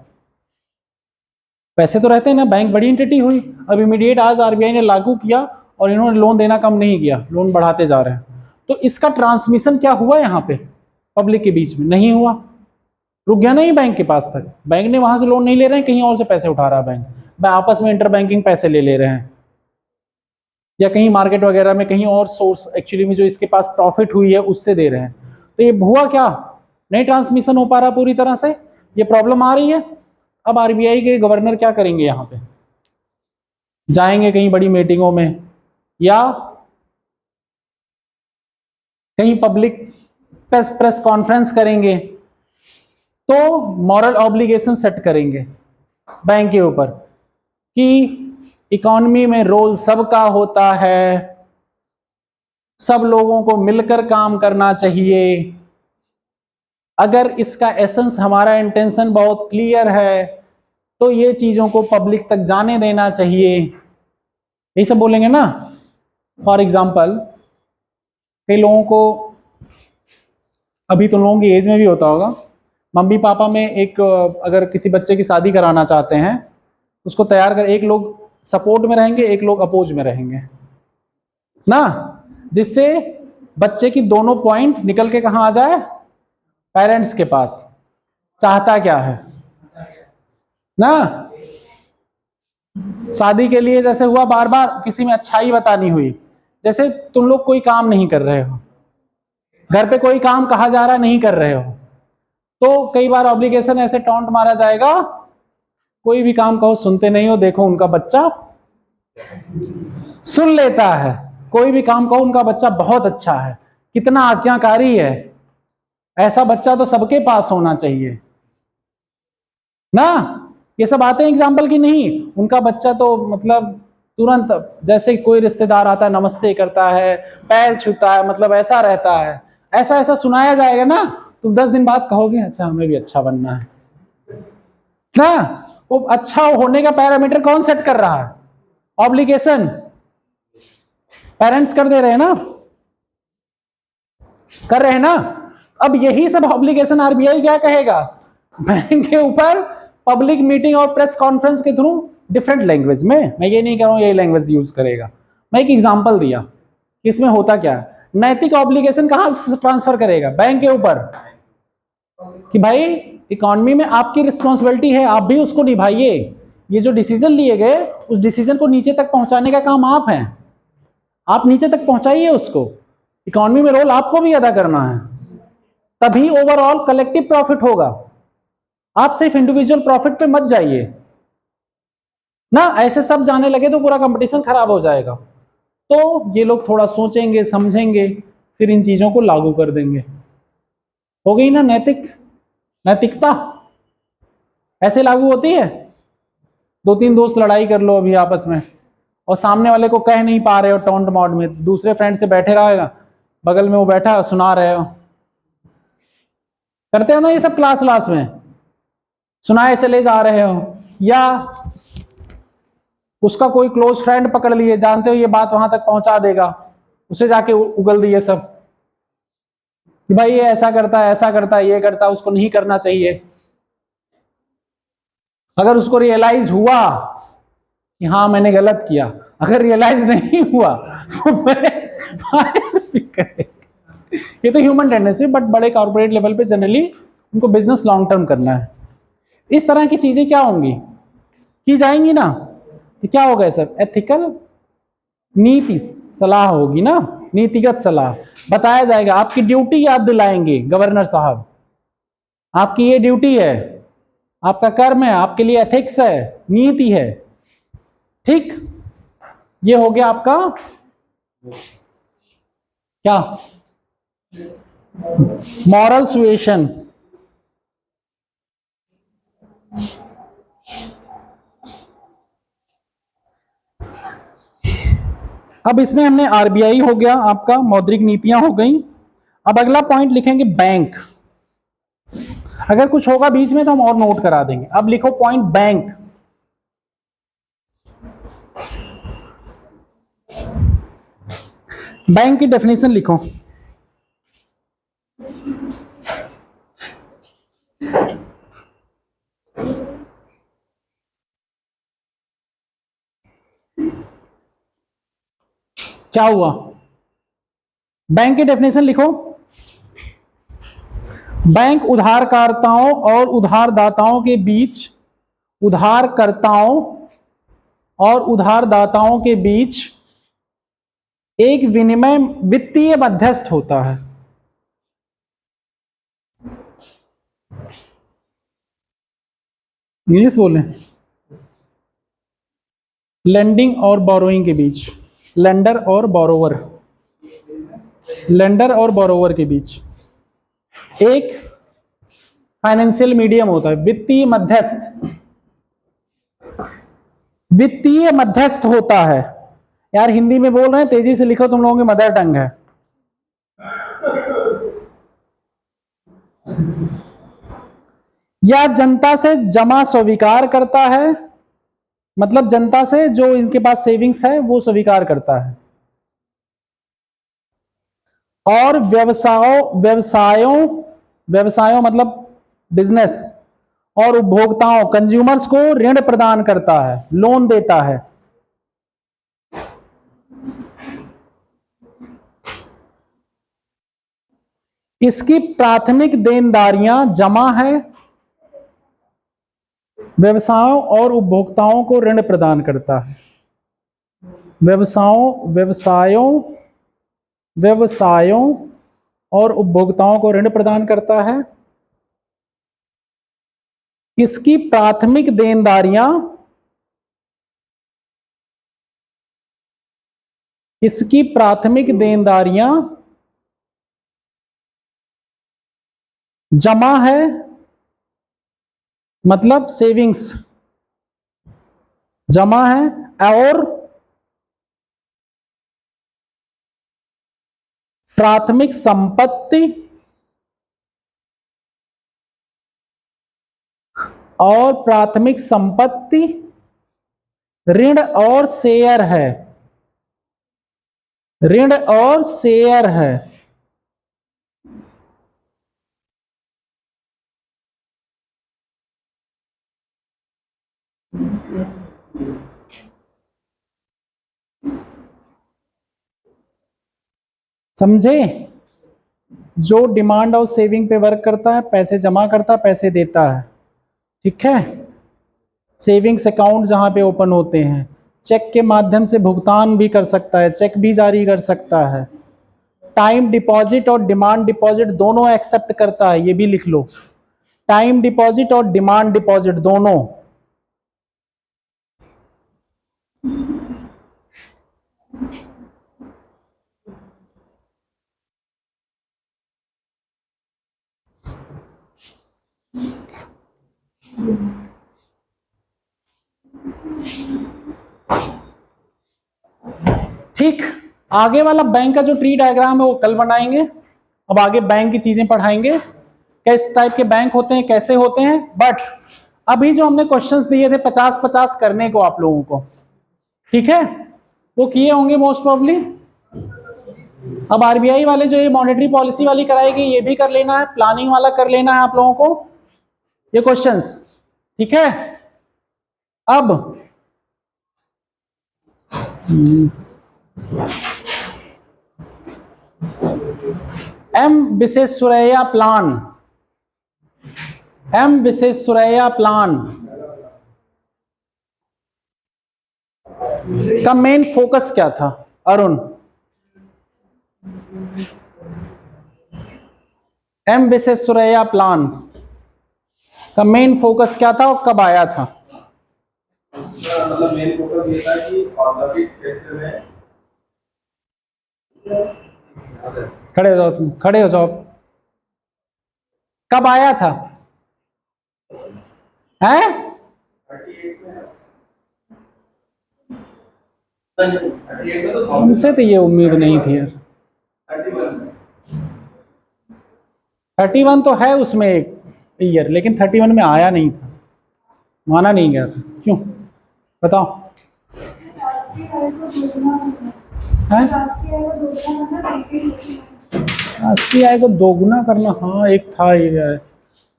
पैसे तो रहते हैं ना, बैंक बड़ी एंटिटी हुई। अब इमीडिएट आज आरबीआई ने लागू किया और इन्होंने लोन देना कम नहीं किया, लोन बढ़ाते जा रहे हैं, तो इसका ट्रांसमिशन क्या हुआ यहाँ पे पब्लिक के बीच में? नहीं हुआ, रुक गया नहीं बैंक के पास तक। बैंक ने वहां से लोन नहीं ले रहे हैं, कहीं और से पैसे उठा रहा है बैंक, आपस में इंटर बैंकिंग पैसे ले रहे हैं, या कहीं मार्केट वगैरह में कहीं और सोर्स एक्चुअली में जो इसके पास प्रॉफिट हुई है उससे दे रहे हैं। तो ये हुआ क्या, नहीं ट्रांसमिशन हो पा रहा पूरी तरह से, ये प्रॉब्लम आ रही है। अब आरबीआई के गवर्नर क्या करेंगे, यहाँ पे जाएंगे कहीं बड़ी मीटिंगों में या कहीं पब्लिक प्रेस कॉन्फ्रेंस करेंगे, तो मॉरल ऑब्लिगेशन सेट करेंगे बैंक के ऊपर कि इकोनॉमी में रोल सबका होता है, सब लोगों को मिलकर काम करना चाहिए। अगर इसका एसेंस, हमारा इंटेंशन बहुत क्लियर है, तो ये चीजों को पब्लिक तक जाने देना चाहिए, यही सब बोलेंगे ना। फॉर एग्जाम्पल, कई लोगों को, अभी तो लोगों की एज में भी होता होगा, मम्मी पापा में एक, अगर किसी बच्चे की शादी कराना चाहते हैं, उसको तैयार कर, एक लोग सपोर्ट में रहेंगे, एक लोग अपोज में रहेंगे ना, जिससे बच्चे की दोनों पॉइंट निकल के कहाँ आ जाए, पेरेंट्स के पास। चाहता क्या है ना, शादी के लिए जैसे हुआ, बार बार किसी में अच्छाई बतानी हुई, जैसे तुम लोग कोई काम नहीं कर रहे हो, घर पे कोई काम कहा जा रहा नहीं कर रहे हो, तो कई बार ऑब्लिगेशन ऐसे टॉन्ट मारा जाएगा, कोई भी काम कहो सुनते नहीं हो, देखो उनका बच्चा सुन लेता है, कोई भी काम कहो उनका बच्चा बहुत अच्छा है, कितना आज्ञाकारी है, ऐसा बच्चा तो सबके पास होना चाहिए ना। ये सब आते हैं एग्जाम्पल की नहीं, उनका बच्चा तो मतलब तुरंत जैसे कोई रिश्तेदार आता है नमस्ते करता है, पैर छूता है, मतलब ऐसा रहता है, ऐसा ऐसा सुनाया जाएगा ना, तुम 10 दिन बाद कहोगे अच्छा हमें भी अच्छा बनना है ना। वो अच्छा होने का पैरामीटर कौन सेट कर रहा है, ऑब्लिगेशन पेरेंट्स कर दे रहे हैं ना, कर रहे हैं ना। अब यही सब ऑब्लिगेशन आरबीआई क्या कहेगा, बैंक के ऊपर पब्लिक मीटिंग और प्रेस कॉन्फ्रेंस के थ्रू डिफरेंट लैंग्वेज में, मैं ये नहीं कह रहा हूं यही लैंग्वेज यूज करेगा, मैं एक एग्जांपल दिया, इसमें होता क्या है, नैतिक ऑब्लिगेशन कहां से ट्रांसफर करेगा, बैंक के ऊपर, कि भाई इकोनॉमी में आपकी रिस्पॉन्सिबिलिटी है, आप भी उसको निभाइए, ये जो डिसीजन लिए गए उस डिसीजन को नीचे तक पहुंचाने का काम आप हैं, आप नीचे तक पहुंचाइए उसको, इकोनॉमी में रोल आपको भी अदा करना है, तभी ओवरऑल कलेक्टिव प्रॉफिट होगा। आप सिर्फ इंडिविजुअल प्रॉफिट पे मत जाइए ना, ऐसे सब जाने लगे तो पूरा कंपटीशन खराब हो जाएगा। तो ये लोग थोड़ा सोचेंगे समझेंगे, फिर इन चीजों को लागू कर देंगे। हो गई ना नैतिकता, ऐसे लागू होती है। 2-3 दोस्त लड़ाई कर लो अभी आपस में, और सामने वाले को कह नहीं पा रहे हो टॉन्ट मॉड में, दूसरे फ्रेंड से बैठे रहेगा, बगल में वो बैठा सुना रहे हो, करते हो ना ये सब क्लास में, सुनाए चले जा रहे हो, या उसका कोई क्लोज फ्रेंड पकड़ लिए, जानते हो ये बात वहां तक पहुंचा देगा, उसे जाके उगल दिए सब कि भाई ये ऐसा करता है, ऐसा करता है, ये करता है, उसको नहीं करना चाहिए। अगर उसको रियलाइज हुआ कि हाँ मैंने गलत किया, अगर रियलाइज नहीं हुआ तो ये तो ह्यूमन टेंडेंसी, बट बड़े कॉर्पोरेट लेवल पे जनरली उनको बिजनेस लॉन्ग टर्म करना है। इस तरह की चीजें क्या होंगी, की जाएंगी ना, तो क्या होगा सर, एथिकल नीति सलाह होगी ना, नीतिगत सलाह बताया जाएगा, आपकी ड्यूटी याद दिलाएंगे गवर्नर साहब, आपकी ये ड्यूटी है, आपका कर्म है, आपके लिए एथिक्स है, नीति है, ठीक। ये हो गया आपका क्या, मॉरल सुएशन। अब इसमें हमने आरबीआई हो गया, आपका मौद्रिक नीतियां हो गई। अब अगला पॉइंट लिखेंगे बैंक, अगर कुछ होगा बीच में तो हम और नोट करा देंगे। अब लिखो पॉइंट बैंक, बैंक की डेफिनेशन लिखो। क्या हुआ? बैंक की डेफिनेशन लिखो। बैंक उधारकर्ताओं और उधारदाताओं के बीच, उधारकर्ताओं और उधारदाताओं के बीच एक विनिमय वित्तीय मध्यस्थ होता है। इंग्लिश बोले, लेंडिंग और बोरोइंग के बीच, लेंडर और बोरोवर, लेंडर और बोरोवर के बीच एक फाइनेंशियल मीडियम होता है, वित्तीय मध्यस्थ, वित्तीय मध्यस्थ होता है। यार हिंदी में बोल रहे हैं, तेजी से लिखो, तुम लोगों की मदर टंग है। या जनता से जमा स्वीकार करता है, मतलब जनता से जो इनके पास सेविंग्स है वो स्वीकार करता है। और व्यवसायों व्यवसायों मतलब बिजनेस और उपभोक्ताओं कंज्यूमर्स को ऋण प्रदान करता है, लोन देता है। इसकी प्राथमिक देनदारियां जमा है, व्यवसायों और उपभोक्ताओं को ऋण प्रदान करता है। व्यवसायों और उपभोक्ताओं को ऋण प्रदान करता है। इसकी प्राथमिक देनदारियां जमा है, मतलब सेविंग्स जमा है, और प्राथमिक संपत्ति ऋण और शेयर है, ऋण और शेयर है। समझे? जो डिमांड और सेविंग पे वर्क करता है, पैसे जमा करता है, पैसे देता है। ठीक है? सेविंग्स अकाउंट जहां पे ओपन होते हैं, चेक के माध्यम से भुगतान भी कर सकता है, चेक भी जारी कर सकता है। टाइम डिपॉजिट और डिमांड डिपॉजिट दोनों एक्सेप्ट करता है, ये भी लिख लो। टाइम डिपॉजिट और डिमांड डिपॉजिट दोनों। ठीक, आगे वाला बैंक का जो ट्री डायग्राम है वो कल बनाएंगे। अब आगे बैंक की चीजें पढ़ाएंगे, किस टाइप के बैंक होते हैं, कैसे होते हैं। बट अभी जो हमने क्वेश्चंस दिए थे 50-50 करने को आप लोगों को, ठीक है, वो किए होंगे मोस्ट प्रोबेबली। अब आरबीआई वाले जो ये मॉनेटरी पॉलिसी वाली कराएगी, ये भी कर लेना है, प्लानिंग वाला कर लेना है आप लोगों को, ये क्वेश्चंस। ठीक है, अब M Visvesvaraya plan, M Visvesvaraya plan का मेन फोकस क्या था अरुण? एम विश्वेश्वरैया प्लान का मेन फोकस क्या था और कब आया था? मतलब मेन फोकस ये था कि औद्योगिक क्षेत्र में, खड़े हो जाओ, तुम खड़े हो जाओ। कब आया था? हैं? हमसे तो ये उम्मीद नहीं थी यार। 31 तो है उसमें एक ईयर, लेकिन 31 में आया नहीं था, माना नहीं गया था। क्यों बताओ? राष्ट्रीय आय को दोगुना करना, हाँ एक था ये,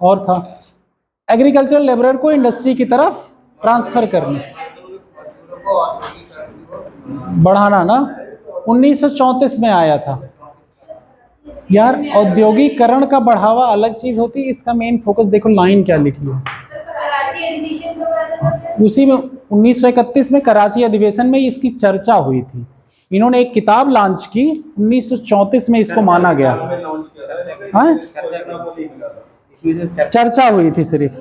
और था एग्रीकल्चरल लेबर को इंडस्ट्री की तरफ ट्रांसफर करना, बढ़ाना ना। 1934 में आया था। यार औद्योगिकरण का बढ़ावा अलग चीज होती है, इसका मेन फोकस देखो लाइन क्या लिखी है उसी में। 1931 में कराची अधिवेशन में इसकी चर्चा हुई थी, इन्होंने एक किताब लॉन्च की 1934 में, इसको माना गया। हाँ? चर्चा हुई थी सिर्फ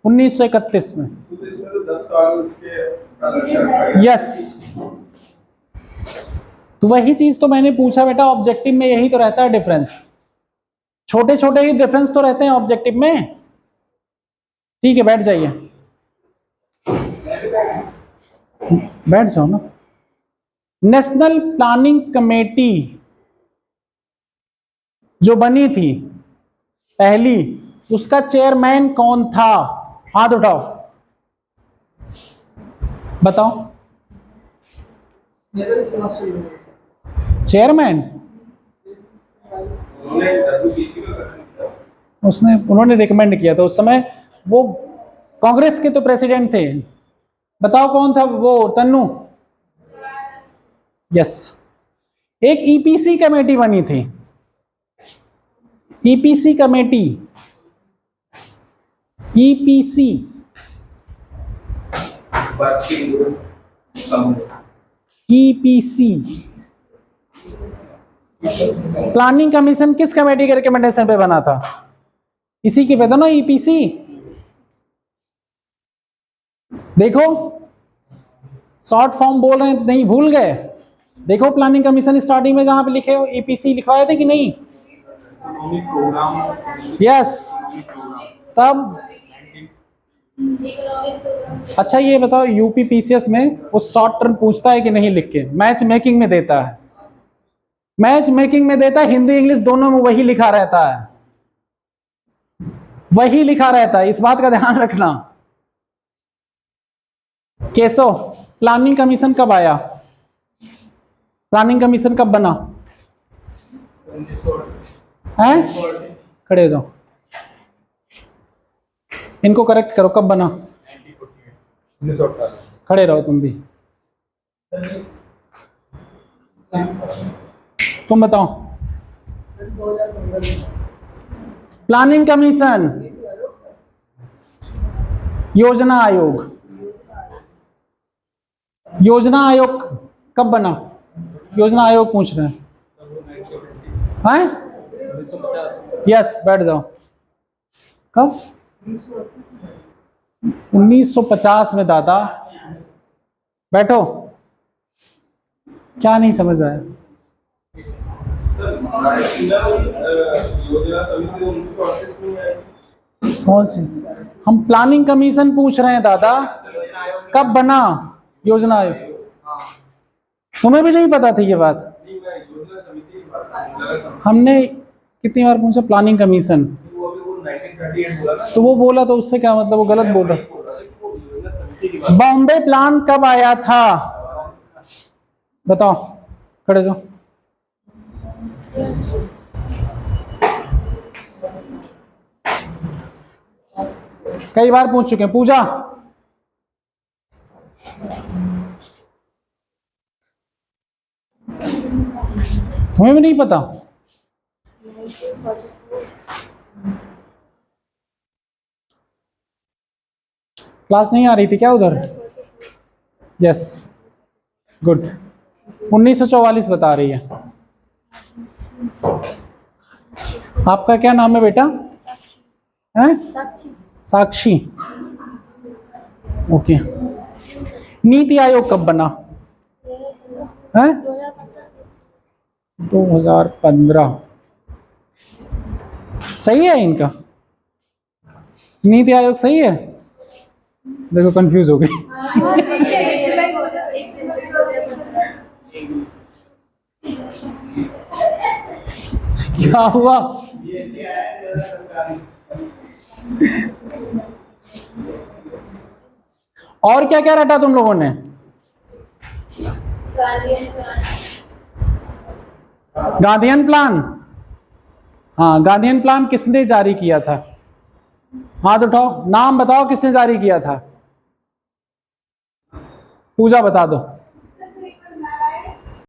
1931 में। यस, तो वही चीज तो मैंने पूछा बेटा, ऑब्जेक्टिव में यही तो रहता है डिफरेंस, छोटे छोटे ही डिफरेंस तो रहते हैं ऑब्जेक्टिव में। ठीक है, बैठ जाइए, बैठ जाओ ना। नेशनल प्लानिंग कमेटी जो बनी थी पहली, उसका चेयरमैन कौन था? हाथ उठाओ, बताओ। चेयरमैन उन्होंने रिकमेंड किया था उस समय, वो कांग्रेस के तो प्रेसिडेंट थे। बताओ कौन था वो? तन्नू। यस। एक ईपीसी कमेटी बनी थी, EPC committee, EPC, EPC planning commission किस कमेटी के रिकमेंडेशन पे बना था? इसी के पे था ना, ईपीसी। देखो शॉर्ट फॉर्म बोल रहे हैं, नहीं भूल गए? देखो प्लानिंग कमीशन स्टार्टिंग में जहां पे लिखे हो ईपीसी लिखवाए थे कि नहीं? यस। तब अच्छा ये बताओ, यूपी पीसीएस में वो शॉर्ट टर्म पूछता है कि नहीं लिख के? मैच मेकिंग में देता है, मैच मेकिंग में देता है, हिंदी इंग्लिश दोनों में वही लिखा रहता है, वही लिखा रहता है, इस बात का ध्यान रखना। केसो, प्लानिंग कमीशन कब आया? प्लानिंग कमीशन कब बना है? खड़े हो जाओ, इनको करेक्ट करो, कब बना? 1918। खड़े रहो तुम भी, तुम बताओ। प्लानिंग कमीशन, योजना आयोग, योजना आयोग कब बना? योजना आयोग पूछ रहे हैं। यस, बैठ जाओ। कब? 1950 में दादा। बैठो, क्या नहीं समझ आया? कौन सी? हम प्लानिंग कमीशन पूछ रहे हैं दादा, कब बना योजना आयोग? तुम्हें भी नहीं पता थी ये बात? हमने कितनी बार पूछा प्लानिंग कमीशन, तो वो बोला, तो उससे क्या मतलब, वो गलत बोल रहा। बॉम्बे प्लान कब आया था? बताओ, खड़े जाओ। कई बार पूछ चुके हैं। पूजा, तुम्हें भी नहीं पता? क्लास नहीं आ रही थी क्या उधर? Yes, good. 1944 बता रही है। आपका क्या नाम है बेटा? हैं? साक्षी। ओके। नीति आयोग कब बना है? 2015। सही है इनका? नीति आयोग सही है? देखो कंफ्यूज हो गई। क्या हुआ? और क्या क्या रटा तुम लोगों ने? Gandhian plan. हाँ, गांधीयन प्लान किसने जारी किया था? हाथ उठाओ, नाम बताओ किसने जारी किया था? पूजा बता दो।